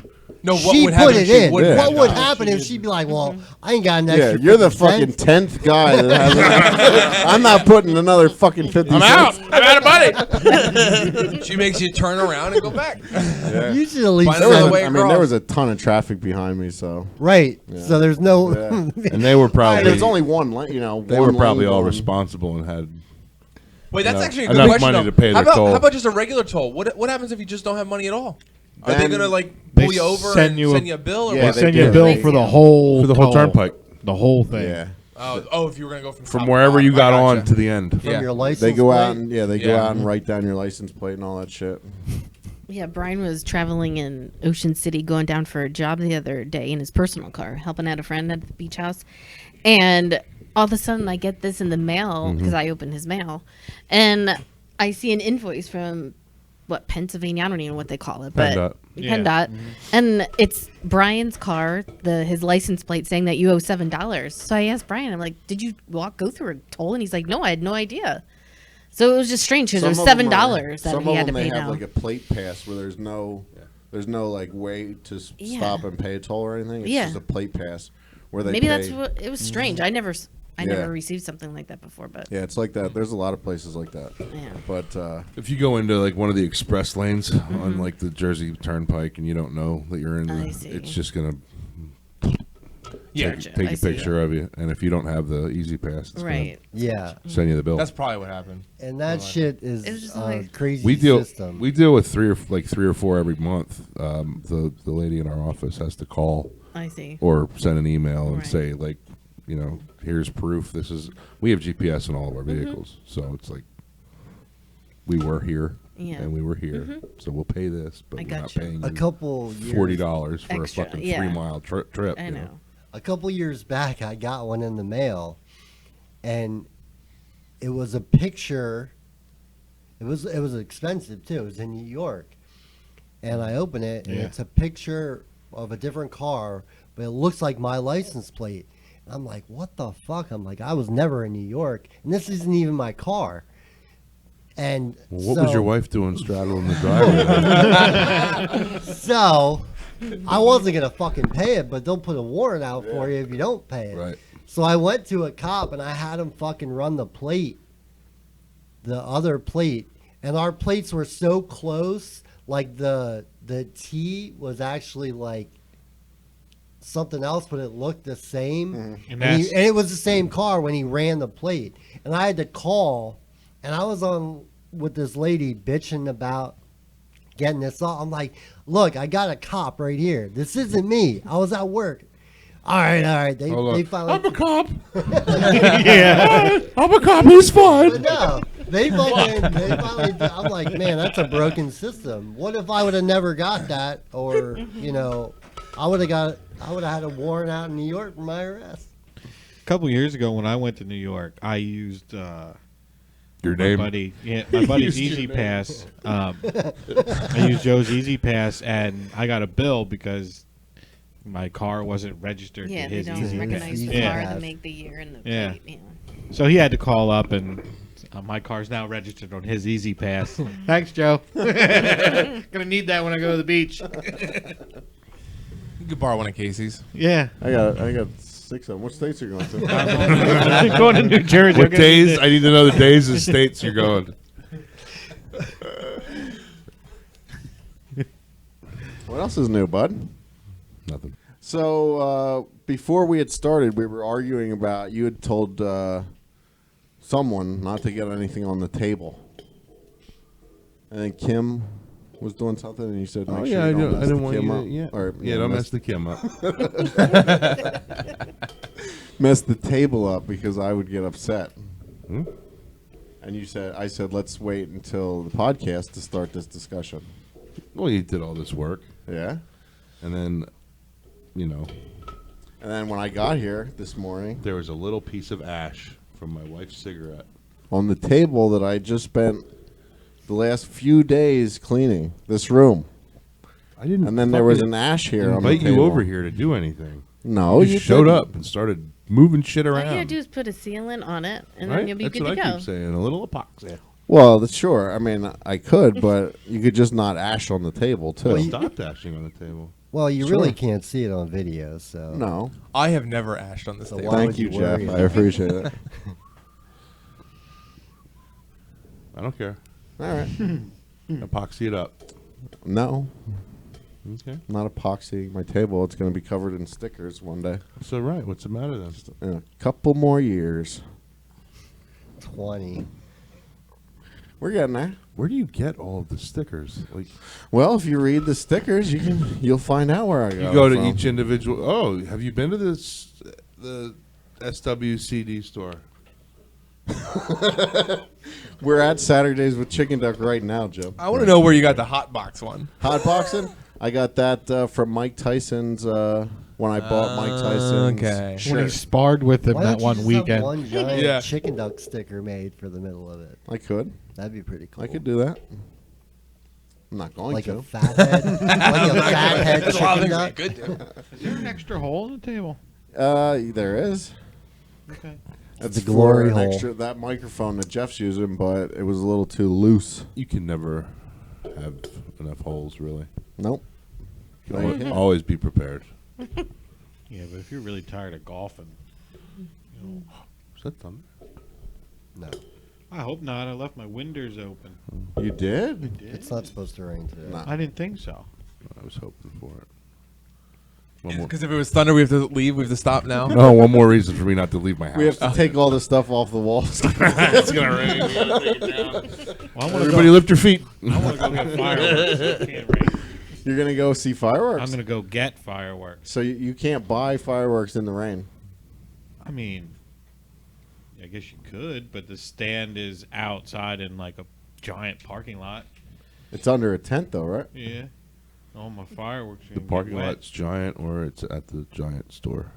[SPEAKER 5] No, what
[SPEAKER 3] She
[SPEAKER 5] would
[SPEAKER 3] put
[SPEAKER 5] happen
[SPEAKER 3] it
[SPEAKER 5] if she
[SPEAKER 3] in.
[SPEAKER 5] wouldn't
[SPEAKER 2] Yeah.
[SPEAKER 3] What
[SPEAKER 5] have
[SPEAKER 3] would
[SPEAKER 5] done it?
[SPEAKER 3] happen if she'd be like, well, I ain't got an
[SPEAKER 2] Yeah,
[SPEAKER 3] extra
[SPEAKER 2] you're the
[SPEAKER 3] 50
[SPEAKER 2] fucking
[SPEAKER 3] cents.
[SPEAKER 2] 10th guy that has I'm not putting another fucking 50
[SPEAKER 1] I'm
[SPEAKER 2] cents.
[SPEAKER 1] out. I'm out of money.
[SPEAKER 5] She makes you turn around and go back.
[SPEAKER 3] You should at least
[SPEAKER 5] Find
[SPEAKER 2] There
[SPEAKER 5] another
[SPEAKER 2] was,
[SPEAKER 5] way
[SPEAKER 2] I mean, there
[SPEAKER 5] across.
[SPEAKER 2] was a ton of traffic behind me, so
[SPEAKER 3] Right.
[SPEAKER 2] Yeah.
[SPEAKER 3] So there's no.
[SPEAKER 2] Yeah.
[SPEAKER 1] And they were probably
[SPEAKER 2] there's only one lane. You know,
[SPEAKER 1] they
[SPEAKER 2] one
[SPEAKER 1] were probably
[SPEAKER 2] lane
[SPEAKER 1] all
[SPEAKER 2] going.
[SPEAKER 1] responsible and had
[SPEAKER 5] Wait, that's
[SPEAKER 1] Enough-
[SPEAKER 5] actually a good
[SPEAKER 1] enough
[SPEAKER 5] question.
[SPEAKER 1] money
[SPEAKER 5] though.
[SPEAKER 1] to pay
[SPEAKER 5] how
[SPEAKER 1] their
[SPEAKER 5] about,
[SPEAKER 1] toll.
[SPEAKER 5] How about just a regular toll? What happens if you just don't have money at all? Are they
[SPEAKER 2] Then
[SPEAKER 5] gonna like
[SPEAKER 4] they
[SPEAKER 5] pull you over
[SPEAKER 4] send
[SPEAKER 5] and
[SPEAKER 4] you a-
[SPEAKER 5] send you a bill or
[SPEAKER 2] Yeah,
[SPEAKER 4] They
[SPEAKER 5] what?
[SPEAKER 2] they
[SPEAKER 4] send you a
[SPEAKER 2] do.
[SPEAKER 4] bill
[SPEAKER 6] They
[SPEAKER 4] for the
[SPEAKER 6] do.
[SPEAKER 4] whole
[SPEAKER 1] for the whole
[SPEAKER 4] toll.
[SPEAKER 1] turnpike
[SPEAKER 4] The whole thing.
[SPEAKER 2] Yeah,
[SPEAKER 5] Oh, if you were gonna go from
[SPEAKER 1] from
[SPEAKER 5] top to
[SPEAKER 1] wherever
[SPEAKER 5] bottom.
[SPEAKER 1] you got
[SPEAKER 5] I
[SPEAKER 1] on
[SPEAKER 5] gotcha.
[SPEAKER 1] to the end.
[SPEAKER 5] Yeah.
[SPEAKER 3] From your license
[SPEAKER 2] they go out
[SPEAKER 3] plate?
[SPEAKER 2] and they go
[SPEAKER 5] Yeah.
[SPEAKER 2] out and write down your license plate and all that shit.
[SPEAKER 6] Yeah, Brian was traveling in Ocean City, going down for a job the other day in his personal car, helping out a friend at the beach house. And all of a sudden, I get this in the mail because I opened his mail, and I see an invoice from Pennsylvania. I don't even know what they call it, but
[SPEAKER 1] PennDOT.
[SPEAKER 4] Yeah.
[SPEAKER 6] PennDOT, and it's Brian's car, his license plate saying that you owe $7. So I asked Brian, I'm like, "Did you go through a toll?" And he's like, "No, I had no idea." So it was just strange because it was
[SPEAKER 2] Some of them
[SPEAKER 6] $7 that
[SPEAKER 2] some
[SPEAKER 6] he
[SPEAKER 2] of
[SPEAKER 6] had to
[SPEAKER 2] them
[SPEAKER 6] pay
[SPEAKER 2] they have
[SPEAKER 6] now.
[SPEAKER 2] like a plate pass where there's no like way to
[SPEAKER 6] Yeah.
[SPEAKER 2] stop and pay a toll or anything. It's
[SPEAKER 6] Yeah.
[SPEAKER 2] just a plate pass where they
[SPEAKER 6] Maybe
[SPEAKER 2] pay.
[SPEAKER 6] that's what it was strange. I never
[SPEAKER 2] Yeah.
[SPEAKER 6] received something like that before, but
[SPEAKER 2] Yeah, it's like that. There's a lot of places like that.
[SPEAKER 6] yeah.
[SPEAKER 2] But
[SPEAKER 1] If you go into like one of the express lanes on like the Jersey Turnpike and you don't know that you're in,
[SPEAKER 6] I see.
[SPEAKER 1] it's just gonna
[SPEAKER 5] Yeah,
[SPEAKER 1] take
[SPEAKER 6] I
[SPEAKER 1] a
[SPEAKER 6] see.
[SPEAKER 1] picture of you. And if you don't have the Easy Pass, it's
[SPEAKER 6] Right.
[SPEAKER 3] Yeah.
[SPEAKER 1] gonna send you the bill.
[SPEAKER 5] that's probably what happened.
[SPEAKER 3] And that shit is
[SPEAKER 6] It was just
[SPEAKER 3] a
[SPEAKER 6] like-
[SPEAKER 3] crazy
[SPEAKER 1] we deal
[SPEAKER 3] system.
[SPEAKER 1] we deal with three or four every month. The lady in our office has to call
[SPEAKER 6] I see.
[SPEAKER 1] or send an email and
[SPEAKER 6] Right.
[SPEAKER 1] say like, here's proof. We have GPS in all of our
[SPEAKER 6] Mm-hmm.
[SPEAKER 1] vehicles, so it's like we were here
[SPEAKER 6] Yeah.
[SPEAKER 1] and we were here, so we'll pay this, but
[SPEAKER 6] I
[SPEAKER 1] we're not
[SPEAKER 6] gotcha.
[SPEAKER 1] paying
[SPEAKER 3] a
[SPEAKER 1] you
[SPEAKER 3] couple years,
[SPEAKER 1] $40 for
[SPEAKER 6] Extra,
[SPEAKER 1] a fucking
[SPEAKER 6] yeah.
[SPEAKER 1] 3-mile trip.
[SPEAKER 6] I
[SPEAKER 1] you
[SPEAKER 6] know.
[SPEAKER 3] a couple years back, I got one in the mail, and it was a picture. It was expensive too. It was in New York, and I open it, and
[SPEAKER 4] Yeah.
[SPEAKER 3] it's a picture of a different car, but it looks like my license plate. And I'm like, what the fuck? I'm like, I was never in New York, and this isn't even my car. And
[SPEAKER 1] Well, what was your wife doing straddling the driveway?
[SPEAKER 3] So I wasn't gonna fucking pay it, but they'll put a warrant out for you if you don't pay it.
[SPEAKER 1] Right.
[SPEAKER 3] So I went to a cop and I had him fucking run the plate, the other plate, and our plates were so close, like the T was actually like something else, but it looked the same,
[SPEAKER 4] And
[SPEAKER 3] and,
[SPEAKER 4] that's
[SPEAKER 3] and it was the same car when he ran the plate, and I had to call, and I was on with this lady bitching about getting this off. I'm like, look, I got a cop right here. This isn't me. I was at work. All right. They
[SPEAKER 1] Hold on.
[SPEAKER 3] finally.
[SPEAKER 1] I'm a cop.
[SPEAKER 4] yeah.
[SPEAKER 1] I'm a cop. He's
[SPEAKER 3] But
[SPEAKER 1] fine.
[SPEAKER 3] no, they finally. I'm like, man, that's a broken system. What if I would have never got that, or I would have had a warrant out in New York for my arrest.
[SPEAKER 4] A couple years ago, when I went to New York, I used
[SPEAKER 1] Your
[SPEAKER 4] my
[SPEAKER 1] name.
[SPEAKER 4] buddy's Easy Pass. I used Joe's Easy Pass, and I got a bill because my car wasn't registered
[SPEAKER 6] Yeah,
[SPEAKER 4] to
[SPEAKER 6] they
[SPEAKER 4] his
[SPEAKER 6] don't
[SPEAKER 4] Easy
[SPEAKER 6] recognize the
[SPEAKER 4] Pass.
[SPEAKER 3] Yeah.
[SPEAKER 6] car, they make the year and the
[SPEAKER 4] Yeah.
[SPEAKER 6] plate. Yeah.
[SPEAKER 4] So he had to call up, and my car's now registered on his Easy Pass. Thanks, Joe. Gonna need that when I go to the beach.
[SPEAKER 5] You could borrow one of Casey's.
[SPEAKER 4] Yeah.
[SPEAKER 2] I got 6 of them. What states are you going to?
[SPEAKER 4] Going to New Jersey.
[SPEAKER 1] What days? I need to know the days and states you're going.
[SPEAKER 2] What else is new, bud?
[SPEAKER 1] Nothing.
[SPEAKER 2] So before we had started, we were arguing about, you had told someone not to get anything on the table. And then Kim was doing something, and you said, make sure you don't mess the Kim up.
[SPEAKER 1] Don't mess the Kim up.
[SPEAKER 2] Mess the table up because I would get upset.
[SPEAKER 1] Hmm?
[SPEAKER 2] And I said, let's wait until the podcast to start this discussion.
[SPEAKER 1] Well, you did all this work.
[SPEAKER 2] Yeah?
[SPEAKER 1] And then,
[SPEAKER 2] And then when I got here this morning,
[SPEAKER 1] there was a little piece of ash from my wife's cigarette.
[SPEAKER 2] on the table that I just spent the last few days cleaning this room.
[SPEAKER 1] I didn't.
[SPEAKER 2] And then there was an ash here on the
[SPEAKER 1] invite
[SPEAKER 2] table.
[SPEAKER 1] you over here to do anything.
[SPEAKER 2] No,
[SPEAKER 1] you showed
[SPEAKER 2] didn't.
[SPEAKER 1] up and started moving shit
[SPEAKER 6] All
[SPEAKER 1] around.
[SPEAKER 6] you gotta do is put a sealant on it, and
[SPEAKER 1] right?
[SPEAKER 6] then you'll be
[SPEAKER 1] That's
[SPEAKER 6] good
[SPEAKER 1] what
[SPEAKER 6] to
[SPEAKER 1] I
[SPEAKER 6] go.
[SPEAKER 1] keep saying. A little epoxy.
[SPEAKER 2] Well, sure. I mean, I could, but you could just not ash on the table, too.
[SPEAKER 3] Well,
[SPEAKER 1] Stop ashing on the table.
[SPEAKER 3] Well, you
[SPEAKER 2] Sure.
[SPEAKER 3] really can't see it on video, so.
[SPEAKER 2] No.
[SPEAKER 5] I have never ashed on this
[SPEAKER 3] So
[SPEAKER 5] table.
[SPEAKER 3] why
[SPEAKER 2] Thank
[SPEAKER 3] would
[SPEAKER 2] you,
[SPEAKER 3] you
[SPEAKER 2] Jeff.
[SPEAKER 3] worry?
[SPEAKER 2] I appreciate it.
[SPEAKER 1] I don't care.
[SPEAKER 2] All right.
[SPEAKER 1] Epoxy it up.
[SPEAKER 2] No,
[SPEAKER 1] Okay.
[SPEAKER 2] not epoxying my table. It's going to be covered in stickers one day.
[SPEAKER 1] So right. What's the matter then?
[SPEAKER 2] In a couple more years.
[SPEAKER 3] 20.
[SPEAKER 2] We're getting there.
[SPEAKER 1] Where do you get all of the stickers? Like
[SPEAKER 2] Well, if you read the stickers, you'll find out where I go.
[SPEAKER 1] you go to
[SPEAKER 2] from.
[SPEAKER 1] each individual. Oh, have you been to the SWCD store?
[SPEAKER 2] We're at Saturdays with Chickenduck right now, Joe.
[SPEAKER 5] I want to know where you got the hot box one.
[SPEAKER 2] Hot boxing. I got that from Mike Tyson's when I bought Mike Tyson's
[SPEAKER 5] Okay.
[SPEAKER 2] shirt.
[SPEAKER 4] When he sparred with him
[SPEAKER 3] Why
[SPEAKER 4] that
[SPEAKER 3] don't you
[SPEAKER 4] one
[SPEAKER 3] just have
[SPEAKER 4] weekend.
[SPEAKER 3] one giant
[SPEAKER 5] Yeah.
[SPEAKER 3] chicken duck sticker made for the middle of it?
[SPEAKER 2] I could.
[SPEAKER 3] That'd be pretty cool.
[SPEAKER 2] I could do that. I'm not going
[SPEAKER 3] like
[SPEAKER 2] to.
[SPEAKER 3] a fathead, like a fathead chicken duck.
[SPEAKER 5] Good dude.
[SPEAKER 4] Is there an extra hole in the table?
[SPEAKER 2] There is.
[SPEAKER 4] Okay.
[SPEAKER 2] That's
[SPEAKER 3] the glory
[SPEAKER 2] for an
[SPEAKER 3] hole.
[SPEAKER 2] extra that microphone that Jeff's using, but it was a little too loose.
[SPEAKER 1] You can never have enough holes, really.
[SPEAKER 2] Nope.
[SPEAKER 1] You
[SPEAKER 2] No,
[SPEAKER 1] can
[SPEAKER 2] you can't.
[SPEAKER 1] always be prepared.
[SPEAKER 4] Yeah, but if you're really tired of golfing,
[SPEAKER 1] Is that thunder?
[SPEAKER 3] No,
[SPEAKER 4] I hope not. I left my windows open.
[SPEAKER 2] You did?
[SPEAKER 3] it's not supposed to rain today.
[SPEAKER 2] No.
[SPEAKER 4] I didn't think so.
[SPEAKER 1] I was hoping for it. One more.
[SPEAKER 5] Because if it was thunder, we have to leave. We have to stop now.
[SPEAKER 1] No, one more reason for me not to leave my house.
[SPEAKER 2] We have to take all the stuff off the walls.
[SPEAKER 1] It's gonna rain.
[SPEAKER 4] Well, I want to
[SPEAKER 1] Everybody,
[SPEAKER 4] go.
[SPEAKER 1] lift your feet.
[SPEAKER 4] I want to go get fireworks. It can't rain.
[SPEAKER 2] You're gonna go see fireworks.
[SPEAKER 4] I'm gonna go get fireworks.
[SPEAKER 2] So you can't buy fireworks in the rain.
[SPEAKER 4] I mean, I guess you could, but the stand is outside in like a giant parking lot.
[SPEAKER 2] It's under a tent, though, right?
[SPEAKER 4] Yeah. All my fireworks are
[SPEAKER 1] The
[SPEAKER 4] gonna get
[SPEAKER 1] parking
[SPEAKER 4] wet.
[SPEAKER 1] lot's giant, or it's at the giant store.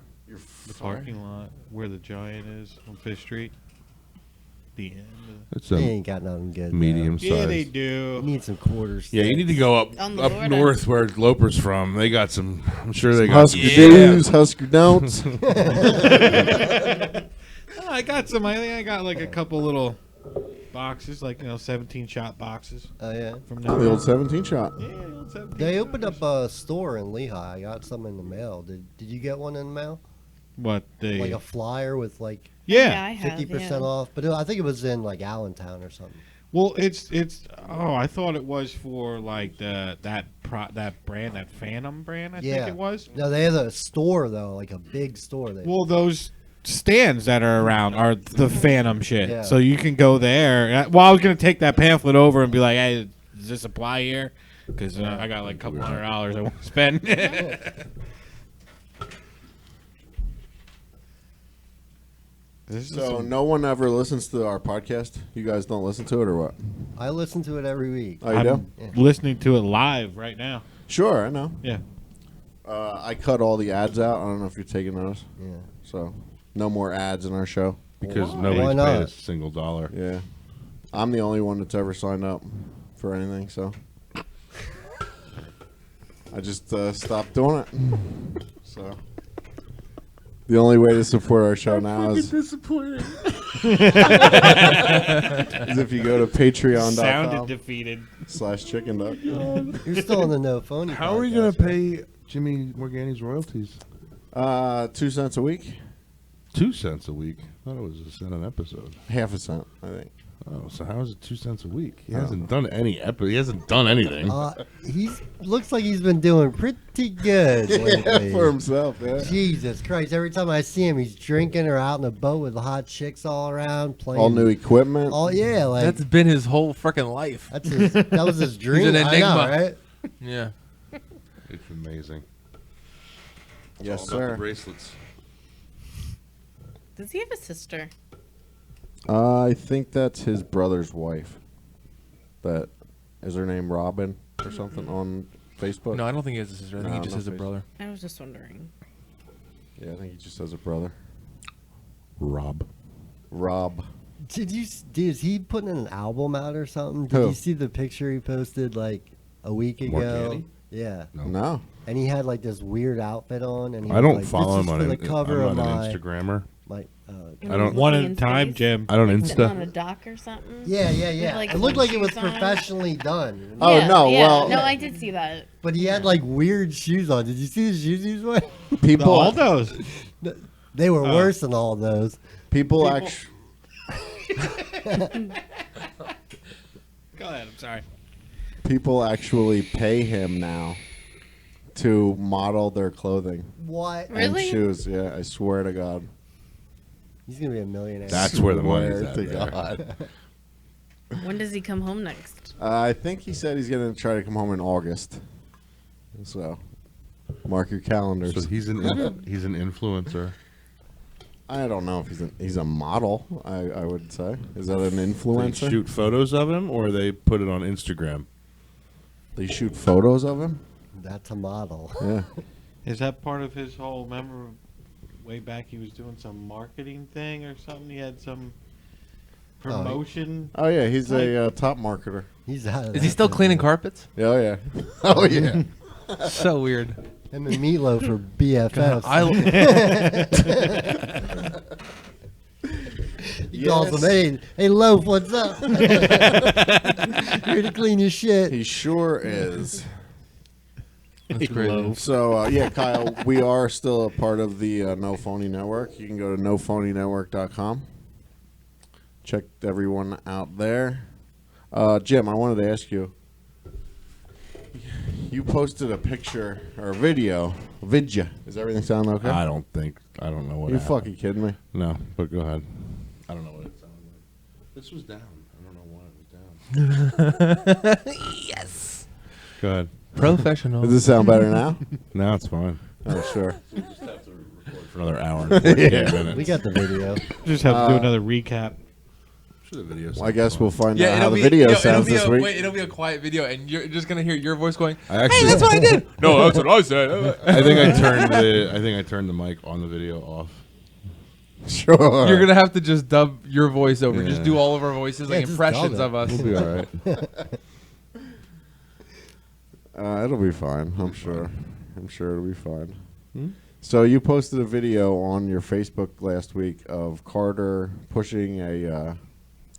[SPEAKER 4] The parking lot where the giant is on Fifth Street. The end.
[SPEAKER 1] It's
[SPEAKER 3] They
[SPEAKER 1] a
[SPEAKER 3] ain't got nothing good.
[SPEAKER 1] medium size.
[SPEAKER 4] Yeah, they
[SPEAKER 3] You
[SPEAKER 4] do.
[SPEAKER 3] need some quarters.
[SPEAKER 1] Yeah, you need to go up
[SPEAKER 6] On the border.
[SPEAKER 1] north where Loeper's from. They got some. I'm sure they got.
[SPEAKER 2] Husker do's, Husker don'ts.
[SPEAKER 4] I got some. I think I got like a couple little boxes, like 17-shot boxes
[SPEAKER 3] Oh yeah.
[SPEAKER 4] from now.
[SPEAKER 2] The
[SPEAKER 4] on.
[SPEAKER 2] old 17 shot.
[SPEAKER 4] Yeah, the old 17
[SPEAKER 3] They opened
[SPEAKER 4] shooters.
[SPEAKER 3] up a store in Lehigh. I got some in the mail. Did you get one in the mail?
[SPEAKER 4] What the?
[SPEAKER 3] Like a flyer with like
[SPEAKER 4] yeah.
[SPEAKER 6] I have.
[SPEAKER 3] 50% off, but I think it was in like Allentown or something.
[SPEAKER 4] Well, it's. Oh, I thought it was for like that brand, that Phantom brand. I think
[SPEAKER 3] Yeah.
[SPEAKER 4] it was.
[SPEAKER 3] No, they had a store though, like a big store.
[SPEAKER 4] Well, those stands that are around are the Phantom shit.
[SPEAKER 3] Yeah.
[SPEAKER 4] So you can go there. Well, I was gonna take that pamphlet over and be like, "Hey, does this apply here?" Because I got like a couple $100 I want to spend.
[SPEAKER 2] So no one ever listens to our podcast? You guys don't listen to it or what?
[SPEAKER 3] I listen to it every week.
[SPEAKER 2] Oh, you do?
[SPEAKER 4] I'm listening to it live right now.
[SPEAKER 2] Sure, I know.
[SPEAKER 4] Yeah.
[SPEAKER 2] I cut all the ads out. I don't know if you're taking notice.
[SPEAKER 3] Yeah.
[SPEAKER 2] So no more ads in our show.
[SPEAKER 1] because
[SPEAKER 3] Why
[SPEAKER 1] nobody's
[SPEAKER 3] not?
[SPEAKER 1] paid a single dollar.
[SPEAKER 2] Yeah. I'm the only one that's ever signed up for anything, so I just stopped doing it. So the only way to support our show now is
[SPEAKER 1] disappointed.
[SPEAKER 2] if you go to
[SPEAKER 4] Sounded
[SPEAKER 2] patreon.com/chickenduck.
[SPEAKER 4] defeated.
[SPEAKER 3] You're still on the No Phony.
[SPEAKER 1] How are we
[SPEAKER 3] podcast,
[SPEAKER 1] gonna
[SPEAKER 3] right?
[SPEAKER 1] pay Jimmy Morgani's royalties?
[SPEAKER 2] 2 cents a week,
[SPEAKER 1] 2 cents a week. I thought it was a cent an episode.
[SPEAKER 2] half a cent, I think.
[SPEAKER 1] Oh, so how is it 2 cents a week? He hasn't done any He hasn't done anything.
[SPEAKER 3] He's looks like he's been doing pretty good lately.
[SPEAKER 2] For himself, yeah.
[SPEAKER 3] Jesus Christ! Every time I see him, he's drinking or out in a boat with hot chicks all around playing.
[SPEAKER 2] All new equipment.
[SPEAKER 3] Oh yeah, like
[SPEAKER 5] That's been his whole freaking life.
[SPEAKER 3] that was his dream.
[SPEAKER 5] an
[SPEAKER 3] I know,
[SPEAKER 5] enigma.
[SPEAKER 3] right?
[SPEAKER 5] Yeah.
[SPEAKER 1] It's amazing.
[SPEAKER 2] Yes,
[SPEAKER 1] All about the
[SPEAKER 2] sir.
[SPEAKER 1] bracelets.
[SPEAKER 6] Does he have a sister?
[SPEAKER 2] I think that's his brother's wife. That is her name Robin or something on Facebook.
[SPEAKER 5] No, I don't think he has a sister. I think
[SPEAKER 2] No,
[SPEAKER 5] he just
[SPEAKER 2] no
[SPEAKER 5] has a
[SPEAKER 2] face.
[SPEAKER 5] brother.
[SPEAKER 6] I was just wondering.
[SPEAKER 2] Yeah, I think he just has a brother.
[SPEAKER 1] Rob.
[SPEAKER 2] Rob.
[SPEAKER 3] Is he putting an album out or something? Did
[SPEAKER 2] Who?
[SPEAKER 3] you see the picture he posted like a week ago?
[SPEAKER 1] Morgani?
[SPEAKER 3] Yeah,
[SPEAKER 2] No.
[SPEAKER 3] and he had like this weird outfit on, and he
[SPEAKER 1] I
[SPEAKER 3] was
[SPEAKER 1] don't
[SPEAKER 3] like,
[SPEAKER 1] follow
[SPEAKER 3] this
[SPEAKER 1] him
[SPEAKER 3] is
[SPEAKER 1] on
[SPEAKER 3] for the cover
[SPEAKER 1] I'm
[SPEAKER 3] of
[SPEAKER 1] not
[SPEAKER 3] my
[SPEAKER 1] an Instagrammer.
[SPEAKER 6] And
[SPEAKER 1] I don't-
[SPEAKER 6] he's
[SPEAKER 4] One
[SPEAKER 6] looking
[SPEAKER 4] at a
[SPEAKER 6] in
[SPEAKER 4] time,
[SPEAKER 6] space,
[SPEAKER 4] Jim.
[SPEAKER 1] I don't
[SPEAKER 6] like
[SPEAKER 1] Insta.
[SPEAKER 6] on a dock or something.
[SPEAKER 3] Yeah, yeah, yeah.
[SPEAKER 6] like,
[SPEAKER 3] it looked like it was
[SPEAKER 6] shoes on.
[SPEAKER 3] professionally done.
[SPEAKER 2] Oh,
[SPEAKER 6] Yeah,
[SPEAKER 2] no,
[SPEAKER 6] yeah.
[SPEAKER 2] well-
[SPEAKER 6] no, I did see that.
[SPEAKER 3] But he had like weird shoes on. Did you see the shoes he was wearing?
[SPEAKER 4] The
[SPEAKER 2] People
[SPEAKER 4] Aldos.
[SPEAKER 3] They were worse than all those.
[SPEAKER 2] people actually
[SPEAKER 4] Go ahead. I'm sorry.
[SPEAKER 2] people actually pay him now to model their clothing
[SPEAKER 3] What?
[SPEAKER 6] Really?
[SPEAKER 2] and shoes. Yeah, I swear to God.
[SPEAKER 3] He's gonna be a millionaire.
[SPEAKER 1] That's where the money's
[SPEAKER 2] Swear
[SPEAKER 1] at.
[SPEAKER 2] to
[SPEAKER 1] there.
[SPEAKER 2] God.
[SPEAKER 6] When does he come home next?
[SPEAKER 2] I think he said he's gonna try to come home in August. So, mark your calendars.
[SPEAKER 1] So he's an influencer.
[SPEAKER 2] I don't know if he's a model. I would say, is that an
[SPEAKER 1] They
[SPEAKER 2] influencer?
[SPEAKER 1] shoot photos of him, or they put it on Instagram.
[SPEAKER 2] They shoot photos of him.
[SPEAKER 3] That's a model.
[SPEAKER 2] Yeah.
[SPEAKER 4] Is that part of his whole? Remember, way back he was doing some marketing thing or something. He had some promotion.
[SPEAKER 2] Oh yeah, he's a top marketer.
[SPEAKER 3] He's out of
[SPEAKER 5] Is he
[SPEAKER 3] that
[SPEAKER 5] still
[SPEAKER 3] business.
[SPEAKER 5] cleaning carpets?
[SPEAKER 2] Oh yeah. Oh yeah.
[SPEAKER 5] So weird.
[SPEAKER 3] Him and Meatloaf are BFFs. He calls
[SPEAKER 2] Yes.
[SPEAKER 3] him, hey, Loaf, what's up? Here to clean your shit.
[SPEAKER 2] He sure is.
[SPEAKER 5] That's crazy.
[SPEAKER 2] So yeah, Kyle, we are still a part of the No Phony Network. You can go to nophonynetwork.com. Check everyone out there. Jim, I wanted to ask you. You posted a picture or a video. Vidya. Does everything sound okay?
[SPEAKER 1] I don't know what
[SPEAKER 2] You
[SPEAKER 1] happened.
[SPEAKER 2] fucking kidding me?
[SPEAKER 1] No, but go ahead. I don't know what it sounded like. This was down. I don't know why it was down.
[SPEAKER 5] Yes.
[SPEAKER 1] Go ahead.
[SPEAKER 5] Professional.
[SPEAKER 2] Does this sound better now?
[SPEAKER 1] Now it's fine.
[SPEAKER 2] Oh, sure.
[SPEAKER 1] We'll just have to record for another hour and 48 minutes.
[SPEAKER 3] We got the video.
[SPEAKER 4] Just have to do another recap.
[SPEAKER 1] Sure, the video
[SPEAKER 2] Well, I guess we'll find out how
[SPEAKER 5] it'll
[SPEAKER 2] the
[SPEAKER 5] be-
[SPEAKER 2] video
[SPEAKER 5] yo,
[SPEAKER 2] sounds
[SPEAKER 5] it'll be
[SPEAKER 2] this
[SPEAKER 5] a,
[SPEAKER 2] week.
[SPEAKER 5] Wait, it'll be a quiet video, and you're just gonna hear your voice going.
[SPEAKER 1] I actually,
[SPEAKER 5] Hey, that's what I did. No, that's what I said.
[SPEAKER 1] I think I turned the mic on the video off.
[SPEAKER 2] Sure.
[SPEAKER 5] You're gonna have to just dub your voice over. Just
[SPEAKER 1] Yeah.
[SPEAKER 5] do all of our voices,
[SPEAKER 3] Yeah,
[SPEAKER 5] like
[SPEAKER 3] just
[SPEAKER 5] impressions
[SPEAKER 3] dub it.
[SPEAKER 5] of us.
[SPEAKER 1] We'll be all right.
[SPEAKER 2] It'll be fine. I'm sure. I'm sure it'll be fine. So you posted a video on your Facebook last week of Carter pushing a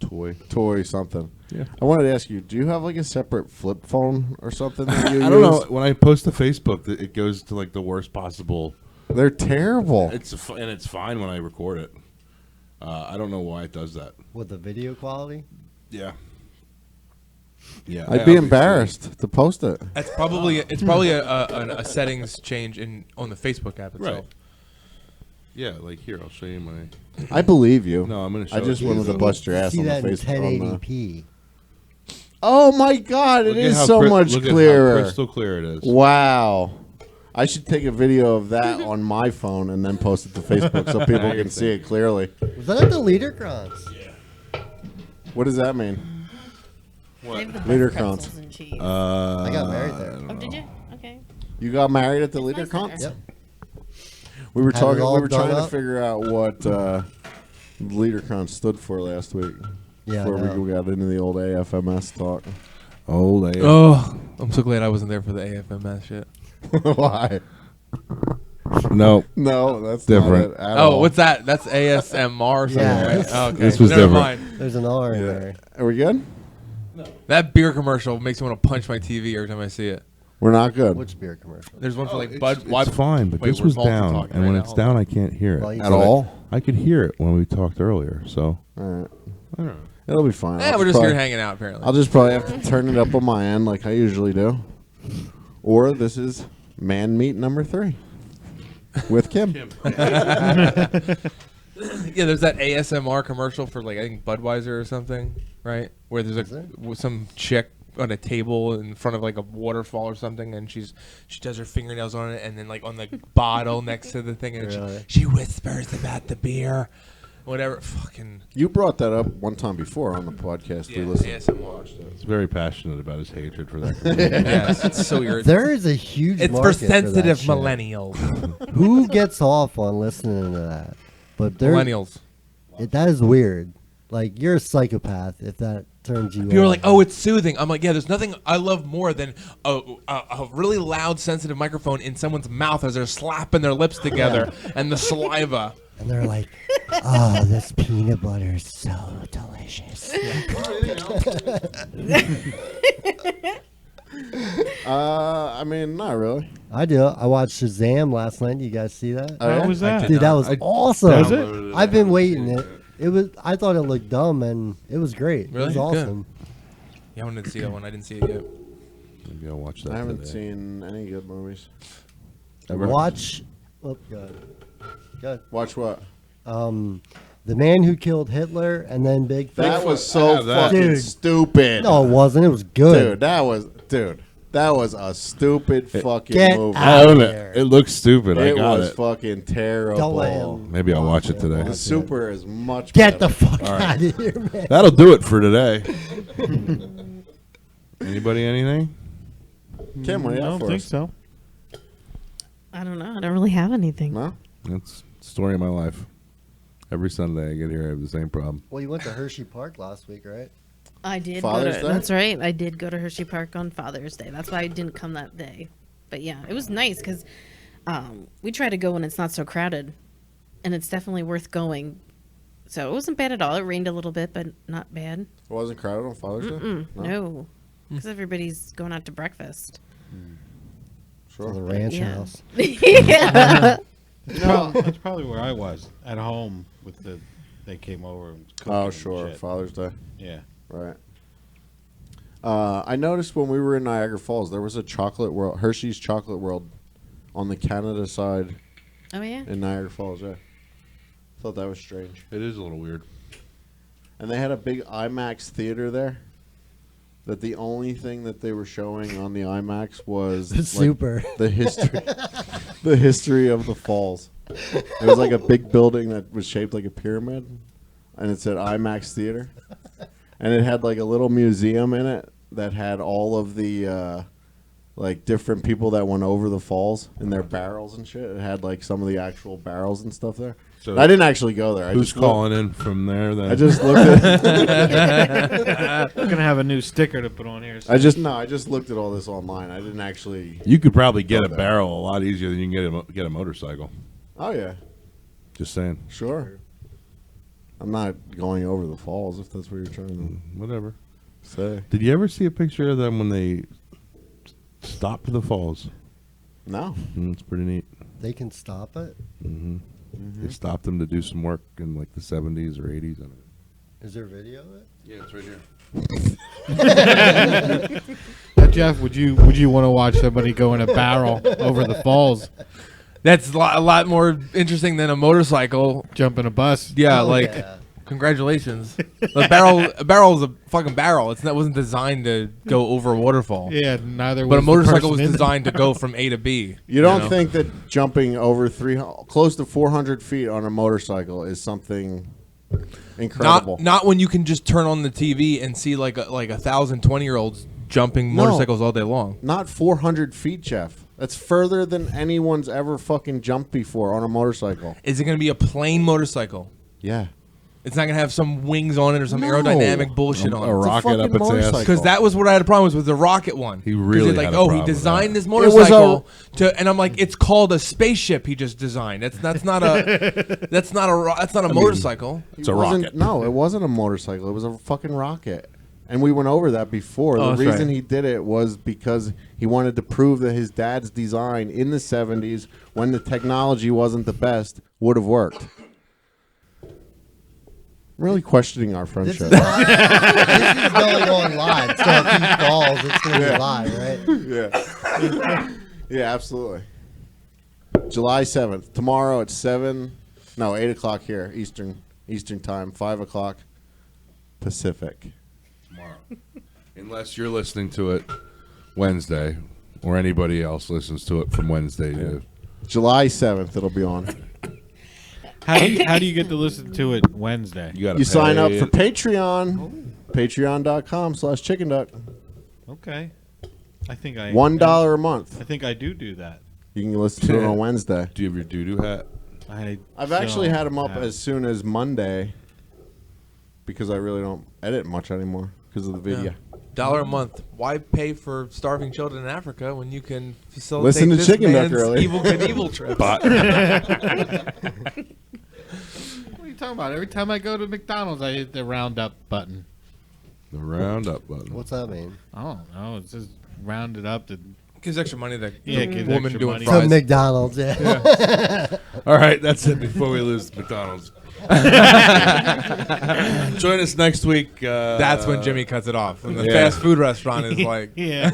[SPEAKER 2] toy something.
[SPEAKER 1] Yeah.
[SPEAKER 2] I wanted to ask you, do you have like a separate flip phone or something that you
[SPEAKER 1] I don't know.
[SPEAKER 2] use?
[SPEAKER 1] When I post to Facebook, it goes to like the worst possible.
[SPEAKER 2] They're terrible.
[SPEAKER 1] And it's fine when I record it. I don't know why it does that.
[SPEAKER 3] With the video quality?
[SPEAKER 1] Yeah. Yeah.
[SPEAKER 2] I'd be embarrassed to post it.
[SPEAKER 5] It's probably a settings change on the Facebook app itself.
[SPEAKER 1] Right. Yeah, like here, I'll show you my.
[SPEAKER 2] I believe you.
[SPEAKER 1] No, I'm gonna show
[SPEAKER 2] I just
[SPEAKER 1] it to
[SPEAKER 2] wanted
[SPEAKER 1] you.
[SPEAKER 2] to bust your ass
[SPEAKER 3] See
[SPEAKER 2] on the
[SPEAKER 3] that in
[SPEAKER 2] Facebook. on the-
[SPEAKER 3] 1080p.
[SPEAKER 2] Oh my God! It
[SPEAKER 1] Look at
[SPEAKER 2] is
[SPEAKER 1] how
[SPEAKER 2] so much
[SPEAKER 1] look at how
[SPEAKER 2] clearer.
[SPEAKER 1] crystal clear it is.
[SPEAKER 2] Wow. I should take a video of that on my phone and then post it to Facebook so people can see it clearly.
[SPEAKER 3] Was that at the Liederkranz?
[SPEAKER 2] What does that mean?
[SPEAKER 6] They have the best
[SPEAKER 2] Liederkranz.
[SPEAKER 6] pretzels and cheese.
[SPEAKER 3] I got married there.
[SPEAKER 6] Oh, did you? Okay.
[SPEAKER 2] You got married at the
[SPEAKER 6] It's nice
[SPEAKER 2] Liederkranz?
[SPEAKER 6] there.
[SPEAKER 3] Yep.
[SPEAKER 2] We were
[SPEAKER 3] Had it
[SPEAKER 2] talking.
[SPEAKER 3] all
[SPEAKER 2] We were
[SPEAKER 3] done
[SPEAKER 2] trying to
[SPEAKER 3] up.
[SPEAKER 2] figure out what Liederkranz stood for last week.
[SPEAKER 3] Yeah, I
[SPEAKER 2] Before
[SPEAKER 3] know.
[SPEAKER 2] we got into the old AFMS talk.
[SPEAKER 1] Old
[SPEAKER 5] Oh, I'm so glad I wasn't there for the AFMS shit.
[SPEAKER 2] Why?
[SPEAKER 1] No,
[SPEAKER 2] No, that's
[SPEAKER 1] Different.
[SPEAKER 2] Not it at
[SPEAKER 5] Oh,
[SPEAKER 2] all.
[SPEAKER 5] what's that? That's ASMR or something,
[SPEAKER 3] Yeah.
[SPEAKER 5] right? Oh, okay.
[SPEAKER 1] This was
[SPEAKER 5] Never
[SPEAKER 1] different.
[SPEAKER 5] mind.
[SPEAKER 3] There's an R in
[SPEAKER 2] Yeah.
[SPEAKER 3] there.
[SPEAKER 2] Are we good?
[SPEAKER 5] That beer commercial makes me want to punch my TV every time I see it.
[SPEAKER 2] We're not good.
[SPEAKER 3] Which beer commercial?
[SPEAKER 5] There's one for like
[SPEAKER 1] it's,
[SPEAKER 5] Bud.
[SPEAKER 1] it's fine, but
[SPEAKER 5] Wait,
[SPEAKER 1] this
[SPEAKER 5] we're
[SPEAKER 1] was down,
[SPEAKER 5] multi-talking
[SPEAKER 1] and
[SPEAKER 5] right
[SPEAKER 1] when
[SPEAKER 5] now.
[SPEAKER 1] it's
[SPEAKER 5] Hold
[SPEAKER 1] down,
[SPEAKER 5] on.
[SPEAKER 1] I can't hear it.
[SPEAKER 3] Well, you
[SPEAKER 2] At
[SPEAKER 3] So
[SPEAKER 2] all?
[SPEAKER 1] I could hear it when we talked earlier. So
[SPEAKER 2] All right.
[SPEAKER 1] I don't know.
[SPEAKER 2] It'll be fine.
[SPEAKER 5] Yeah, we're just here hanging out, apparently.
[SPEAKER 2] I'll just probably have to turn it up on my end like I usually do. Or this is Man Meat number 3 with Kim.
[SPEAKER 5] Yeah, there's that ASMR commercial for like I think Budweiser or something, right? Where there's some chick on a table in front of like a waterfall or something, and she does her fingernails on it, and then like on the bottle next to the thing, and
[SPEAKER 3] Really?
[SPEAKER 5] she whispers about the beer, whatever. Fucking
[SPEAKER 2] You brought that up one time before on the podcast.
[SPEAKER 5] yeah,
[SPEAKER 2] We listened.
[SPEAKER 5] ASMR.
[SPEAKER 1] He's very passionate about his hatred for that.
[SPEAKER 5] Yes, it's so irritating.
[SPEAKER 3] There is a huge.
[SPEAKER 5] It's for
[SPEAKER 3] market
[SPEAKER 5] sensitive
[SPEAKER 3] that shit.
[SPEAKER 5] millennials.
[SPEAKER 3] Who gets off on listening to that? But there,
[SPEAKER 5] Millennials.
[SPEAKER 3] that is weird. Like you're a psychopath if that turns you.
[SPEAKER 5] People are
[SPEAKER 3] on.
[SPEAKER 5] like, "Oh, it's soothing." I'm like, "Yeah, there's nothing I love more than a really loud, sensitive microphone in someone's mouth as they're slapping their lips together and the saliva."
[SPEAKER 3] And they're like, "Oh, this peanut butter is so delicious."
[SPEAKER 2] I mean, not really.
[SPEAKER 3] I do. I watched Shazam last night. You guys see that?
[SPEAKER 2] Oh, yeah?
[SPEAKER 4] How was that?
[SPEAKER 3] Dude, that was awesome.
[SPEAKER 4] Does it?
[SPEAKER 3] I've been waiting. It was. I thought it looked dumb, and it was great. It
[SPEAKER 5] Really?
[SPEAKER 3] was
[SPEAKER 5] Good.
[SPEAKER 3] awesome.
[SPEAKER 5] Yeah, I wanted to see that one. I didn't see it yet.
[SPEAKER 1] Maybe I'll watch that.
[SPEAKER 2] I haven't
[SPEAKER 1] today.
[SPEAKER 2] seen any good movies.
[SPEAKER 3] Watch. Oh, God. Good.
[SPEAKER 2] Watch what?
[SPEAKER 3] The Man Who Killed Hitler, and then Big.
[SPEAKER 2] That
[SPEAKER 3] Fish.
[SPEAKER 2] was so
[SPEAKER 1] have that.
[SPEAKER 2] fucking
[SPEAKER 3] Dude.
[SPEAKER 2] stupid.
[SPEAKER 3] No, it wasn't. It was good.
[SPEAKER 2] That was a stupid fucking
[SPEAKER 3] Get
[SPEAKER 2] movie.
[SPEAKER 3] out.
[SPEAKER 1] I own
[SPEAKER 3] there.
[SPEAKER 1] it. It looks stupid. I
[SPEAKER 2] It
[SPEAKER 1] got
[SPEAKER 2] was
[SPEAKER 1] it.
[SPEAKER 2] fucking terrible.
[SPEAKER 3] Don't let him.
[SPEAKER 1] Maybe I'll watch it today.
[SPEAKER 3] Watch
[SPEAKER 2] The
[SPEAKER 3] it.
[SPEAKER 2] Super is much
[SPEAKER 3] Get the
[SPEAKER 2] better.
[SPEAKER 3] fuck out of here, man.
[SPEAKER 1] That'll do it for today. Anybody, anything?
[SPEAKER 2] Kim, what do
[SPEAKER 4] I
[SPEAKER 2] you
[SPEAKER 4] don't
[SPEAKER 2] have for
[SPEAKER 4] think
[SPEAKER 2] us?
[SPEAKER 4] so.
[SPEAKER 6] I don't know. I don't really have anything.
[SPEAKER 2] No?
[SPEAKER 1] That's the story of my life. Every Sunday I get here, I have the same problem.
[SPEAKER 3] Well, you went to Hershey Park last week, right?
[SPEAKER 6] I did
[SPEAKER 2] Father's
[SPEAKER 6] go to.
[SPEAKER 2] Day?
[SPEAKER 6] That's right. I did go to Hershey Park on Father's Day. That's why I didn't come that day. But yeah, it was nice because we try to go when it's not so crowded, and it's definitely worth going. So it wasn't bad at all. It rained a little bit, but not bad.
[SPEAKER 2] It wasn't crowded on Father's Day?
[SPEAKER 6] No, because everybody's going out to breakfast.
[SPEAKER 3] To the
[SPEAKER 2] Sure.
[SPEAKER 3] ranch
[SPEAKER 6] Yeah.
[SPEAKER 3] house.
[SPEAKER 6] Yeah.
[SPEAKER 4] That's probably where I was at home with the. They came over. And cooking
[SPEAKER 2] Oh,
[SPEAKER 4] and
[SPEAKER 2] sure.
[SPEAKER 4] shit.
[SPEAKER 2] Father's Day.
[SPEAKER 4] Yeah.
[SPEAKER 2] Right. I noticed when we were in Niagara Falls, there was a chocolate world, Hershey's Chocolate World, on the Canada side
[SPEAKER 6] Oh yeah.
[SPEAKER 2] in Niagara Falls. Yeah, thought that was strange.
[SPEAKER 1] It is a little weird.
[SPEAKER 2] And they had a big IMAX theater there. That the only thing that they were showing on the IMAX was
[SPEAKER 3] The Super.
[SPEAKER 2] the history, the history of the falls. It was like a big building that was shaped like a pyramid, and it said IMAX Theater, and it had like a little museum in it that had all of the like different people that went over the falls in their barrels and shit. It had like some of the actual barrels and stuff there.
[SPEAKER 1] So
[SPEAKER 2] I didn't actually go there.
[SPEAKER 1] who's calling in from there then?
[SPEAKER 2] I just looked at.
[SPEAKER 4] We're gonna have a new sticker to put on here.
[SPEAKER 2] I just looked at all this online. I didn't actually.
[SPEAKER 1] You could probably get a
[SPEAKER 2] Love that.
[SPEAKER 1] barrel a lot easier than you can get a motorcycle.
[SPEAKER 2] Oh yeah,
[SPEAKER 1] Just saying.
[SPEAKER 2] sure. I'm not going over the falls if that's what you're trying
[SPEAKER 1] Whatever.
[SPEAKER 2] to say.
[SPEAKER 1] Did you ever see a picture of them when they stopped the falls?
[SPEAKER 2] No.
[SPEAKER 1] It's pretty neat.
[SPEAKER 3] They can stop it.
[SPEAKER 1] They stopped them to do some work in like the 70s or 80s. I don't know.
[SPEAKER 3] Is there video of it?
[SPEAKER 1] Yeah, it's right here.
[SPEAKER 4] Jeff, would you want to watch somebody go in a barrel over the falls,
[SPEAKER 5] That's a lot more interesting than a motorcycle.
[SPEAKER 4] jump in a bus?
[SPEAKER 5] Yeah,
[SPEAKER 3] Oh,
[SPEAKER 5] like
[SPEAKER 3] yeah.
[SPEAKER 5] congratulations. A barrel is a fucking barrel. It wasn't designed to go over a waterfall.
[SPEAKER 4] Yeah, neither.
[SPEAKER 5] But a
[SPEAKER 4] was the
[SPEAKER 5] motorcycle was
[SPEAKER 4] person in
[SPEAKER 5] designed to go from A to B.
[SPEAKER 2] You don't
[SPEAKER 5] know?
[SPEAKER 2] think that jumping over close to 400 feet on a motorcycle is something incredible?
[SPEAKER 5] Not when you can just turn on the TV and see like 1,000 20-year-olds jumping
[SPEAKER 2] No.
[SPEAKER 5] motorcycles all day long.
[SPEAKER 2] Not 400 feet, Jeff. That's further than anyone's ever fucking jumped before on a motorcycle.
[SPEAKER 5] Is it going to be a plain motorcycle?
[SPEAKER 2] Yeah.
[SPEAKER 5] It's not going to have some wings on it or some
[SPEAKER 2] No.
[SPEAKER 5] arodigmatic bullshit on
[SPEAKER 1] A
[SPEAKER 5] it.
[SPEAKER 1] rocket
[SPEAKER 2] fucking
[SPEAKER 1] up its
[SPEAKER 2] motorcycle.
[SPEAKER 1] ass.
[SPEAKER 5] Because that was what I had a problem with the rocket one.
[SPEAKER 1] He really
[SPEAKER 5] it's like,
[SPEAKER 1] had a
[SPEAKER 5] oh, he
[SPEAKER 1] problem with
[SPEAKER 5] designed
[SPEAKER 1] that.
[SPEAKER 5] this
[SPEAKER 2] was
[SPEAKER 5] motorcycle and I'm like, it's called a spaceship. He just designed. That's not a motorcycle.
[SPEAKER 1] It's a
[SPEAKER 2] It wasn't-
[SPEAKER 1] rocket.
[SPEAKER 2] No, it wasn't a motorcycle. It was a fucking rocket. And we went over that before.
[SPEAKER 5] Oh,
[SPEAKER 2] The
[SPEAKER 5] that's
[SPEAKER 2] reason
[SPEAKER 5] right.
[SPEAKER 2] he did it was because he wanted to prove that his dad's design in the 70s, when the technology wasn't the best, would have worked. really questioning our
[SPEAKER 3] This
[SPEAKER 2] friendship.
[SPEAKER 3] is, not, this is going on live. So if he falls, it's going to be live, right?
[SPEAKER 2] Yeah. Yeah, absolutely. July 7th. Tomorrow at 8 o'clock here, Eastern time, 5 o'clock Pacific.
[SPEAKER 1] Tomorrow. Unless you're listening to it Wednesday, or anybody else listens to it from Wednesday. To
[SPEAKER 2] July 7th, it'll be on.
[SPEAKER 4] How do you get to listen to it Wednesday?
[SPEAKER 2] You sign up for Patreon. Patreon.com/chickenduck.
[SPEAKER 4] Okay. I think I
[SPEAKER 2] $1 a month.
[SPEAKER 4] I think I do that.
[SPEAKER 2] You can listen to it on Wednesday.
[SPEAKER 1] Do you have your doo-doo hat?
[SPEAKER 2] I've actually
[SPEAKER 4] don't
[SPEAKER 2] had them up
[SPEAKER 4] have-
[SPEAKER 2] as soon as Monday because I really don't edit much anymore because of the video.
[SPEAKER 5] $1 a month. Why pay for starving children in Africa when you can facilitate
[SPEAKER 2] Listen to
[SPEAKER 5] this
[SPEAKER 2] Chickenduck
[SPEAKER 5] man's
[SPEAKER 2] early.
[SPEAKER 5] evil Knievel trips?
[SPEAKER 4] What are you talking about? Every time I go to McDonald's, I hit the round up button.
[SPEAKER 1] The round up button.
[SPEAKER 3] What's that mean?
[SPEAKER 4] I don't know. It's just round it up to
[SPEAKER 5] Gives extra money to
[SPEAKER 4] Yeah,
[SPEAKER 5] the
[SPEAKER 4] gives
[SPEAKER 5] woman
[SPEAKER 4] extra
[SPEAKER 5] doing
[SPEAKER 4] money.
[SPEAKER 5] fries.
[SPEAKER 3] From McDonald's, yeah.
[SPEAKER 1] All right, that's it before we lose McDonald's. Join us next week.
[SPEAKER 5] That's when Jimmy cuts it off. When the
[SPEAKER 1] Yeah.
[SPEAKER 5] fast food restaurant is like,
[SPEAKER 4] yeah.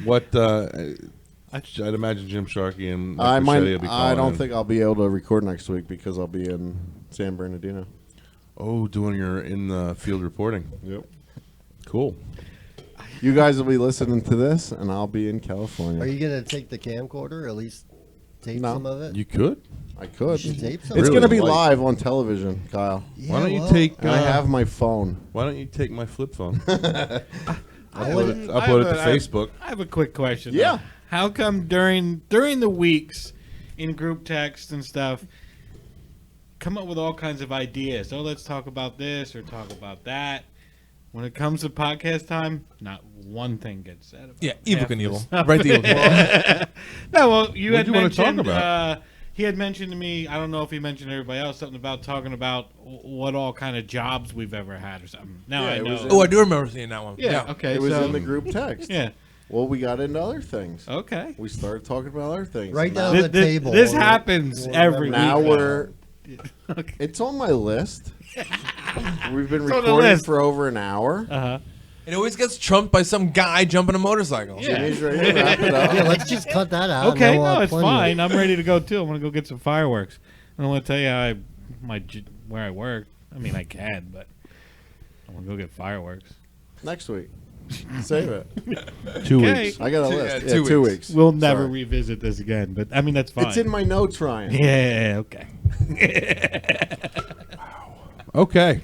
[SPEAKER 1] What? I'd imagine Jim Sharkey and
[SPEAKER 2] I
[SPEAKER 1] Mike
[SPEAKER 2] might.
[SPEAKER 1] Machete will be
[SPEAKER 2] I
[SPEAKER 1] calling
[SPEAKER 2] don't
[SPEAKER 1] in.
[SPEAKER 2] think I'll be able to record next week because I'll be in San Bernardino.
[SPEAKER 1] Oh, doing your in the field reporting.
[SPEAKER 2] Yep.
[SPEAKER 1] Cool.
[SPEAKER 2] You guys will be listening to this, and I'll be in California.
[SPEAKER 3] Are you going to take the camcorder, at least tape
[SPEAKER 2] No.
[SPEAKER 3] some of it?
[SPEAKER 1] You could.
[SPEAKER 2] I could.
[SPEAKER 3] You should tape some
[SPEAKER 2] It's
[SPEAKER 3] of
[SPEAKER 2] going to
[SPEAKER 3] it.
[SPEAKER 2] be
[SPEAKER 1] Really
[SPEAKER 2] live on television, Kyle.
[SPEAKER 3] Yeah,
[SPEAKER 1] Why don't you
[SPEAKER 3] well,
[SPEAKER 1] take?
[SPEAKER 2] And I have my phone.
[SPEAKER 1] Why don't you take my flip phone?
[SPEAKER 3] I
[SPEAKER 1] Upload
[SPEAKER 3] wouldn't-
[SPEAKER 1] it, upload it to
[SPEAKER 4] I have-
[SPEAKER 1] Facebook.
[SPEAKER 4] I have a quick question.
[SPEAKER 2] Yeah.
[SPEAKER 4] though. How come during the weeks in group text and stuff, come up with all kinds of ideas? Oh, let's talk about this or talk about that. When it comes to podcast time, not one thing gets said about
[SPEAKER 5] yeah,
[SPEAKER 4] it.
[SPEAKER 5] evil
[SPEAKER 4] Half the
[SPEAKER 5] Knievel.
[SPEAKER 4] stuff.
[SPEAKER 5] Right, the evil Knievel.
[SPEAKER 4] No, well, you
[SPEAKER 1] What'd
[SPEAKER 4] had
[SPEAKER 1] you wanna talk
[SPEAKER 4] mentioned.
[SPEAKER 1] about?
[SPEAKER 4] He had mentioned to me. I don't know if he mentioned to everybody else something about talking about what all kind of jobs we've ever had or something. Now
[SPEAKER 2] Yeah,
[SPEAKER 4] I
[SPEAKER 2] it
[SPEAKER 4] know.
[SPEAKER 2] was in-
[SPEAKER 5] Oh, I do remember seeing that one.
[SPEAKER 4] yeah. Okay.
[SPEAKER 2] It was
[SPEAKER 4] so,
[SPEAKER 2] in the group text.
[SPEAKER 4] Yeah.
[SPEAKER 2] Well, we got into other things.
[SPEAKER 4] Okay.
[SPEAKER 2] We started talking about other things.
[SPEAKER 3] Right
[SPEAKER 2] now,
[SPEAKER 3] down the table.
[SPEAKER 4] This
[SPEAKER 3] We'll-
[SPEAKER 4] happens
[SPEAKER 3] we'll
[SPEAKER 4] every
[SPEAKER 3] remember.
[SPEAKER 2] now
[SPEAKER 4] week.
[SPEAKER 2] we're.
[SPEAKER 4] Okay.
[SPEAKER 2] It's on my list. We've been
[SPEAKER 4] It's on the
[SPEAKER 2] recording
[SPEAKER 4] list.
[SPEAKER 2] for over an hour.
[SPEAKER 4] Uh-huh.
[SPEAKER 5] It always gets trumped by some guy jumping a momotorcycle.
[SPEAKER 4] Yeah.
[SPEAKER 2] Jimmy's ready to wrap it
[SPEAKER 3] Yeah,
[SPEAKER 2] up.
[SPEAKER 3] let's just cut that out.
[SPEAKER 4] Okay,
[SPEAKER 3] and we'll
[SPEAKER 4] no,
[SPEAKER 3] have
[SPEAKER 4] it's
[SPEAKER 3] plenty.
[SPEAKER 4] fine. I'm ready to go too. I'm gonna go get some fireworks. I don't want to tell you where I work. I mean, I can, but I'm gonna go get fireworks.
[SPEAKER 2] Next week. Save it.
[SPEAKER 1] 2
[SPEAKER 4] Okay.
[SPEAKER 1] weeks.
[SPEAKER 2] I got a
[SPEAKER 5] Yeah,
[SPEAKER 2] list.
[SPEAKER 5] 2
[SPEAKER 2] 2
[SPEAKER 5] weeks.
[SPEAKER 2] weeks.
[SPEAKER 4] We'll never
[SPEAKER 2] Sorry.
[SPEAKER 4] revisit this again, but I mean that's fine.
[SPEAKER 2] It's in my notes, Ryan.
[SPEAKER 4] Yeah. Okay.
[SPEAKER 1] Okay.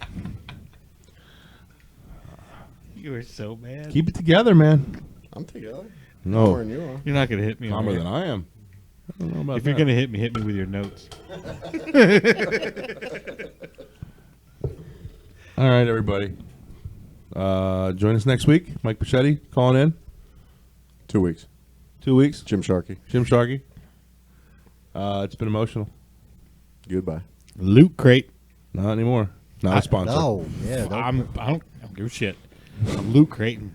[SPEAKER 4] You are so mad.
[SPEAKER 1] Keep it together, man.
[SPEAKER 2] I'm together.
[SPEAKER 1] No,
[SPEAKER 2] More than you are.
[SPEAKER 4] You're not gonna hit me.
[SPEAKER 1] calmer
[SPEAKER 4] over
[SPEAKER 1] than
[SPEAKER 4] here.
[SPEAKER 1] I am. I don't know about
[SPEAKER 4] If you're
[SPEAKER 1] that.
[SPEAKER 4] gonna hit me with your notes.
[SPEAKER 1] All right, everybody. Join us next week. Mike Machete calling in.
[SPEAKER 2] 2 weeks.
[SPEAKER 1] 2 weeks.
[SPEAKER 2] Jim Sharkey.
[SPEAKER 1] Jim Sharkey. It's been emotional.
[SPEAKER 2] Goodbye.
[SPEAKER 4] Loot crate.
[SPEAKER 1] Not anymore. Not a sponsor.
[SPEAKER 3] No, yeah.
[SPEAKER 4] I don't give a shit. Loot Creighton.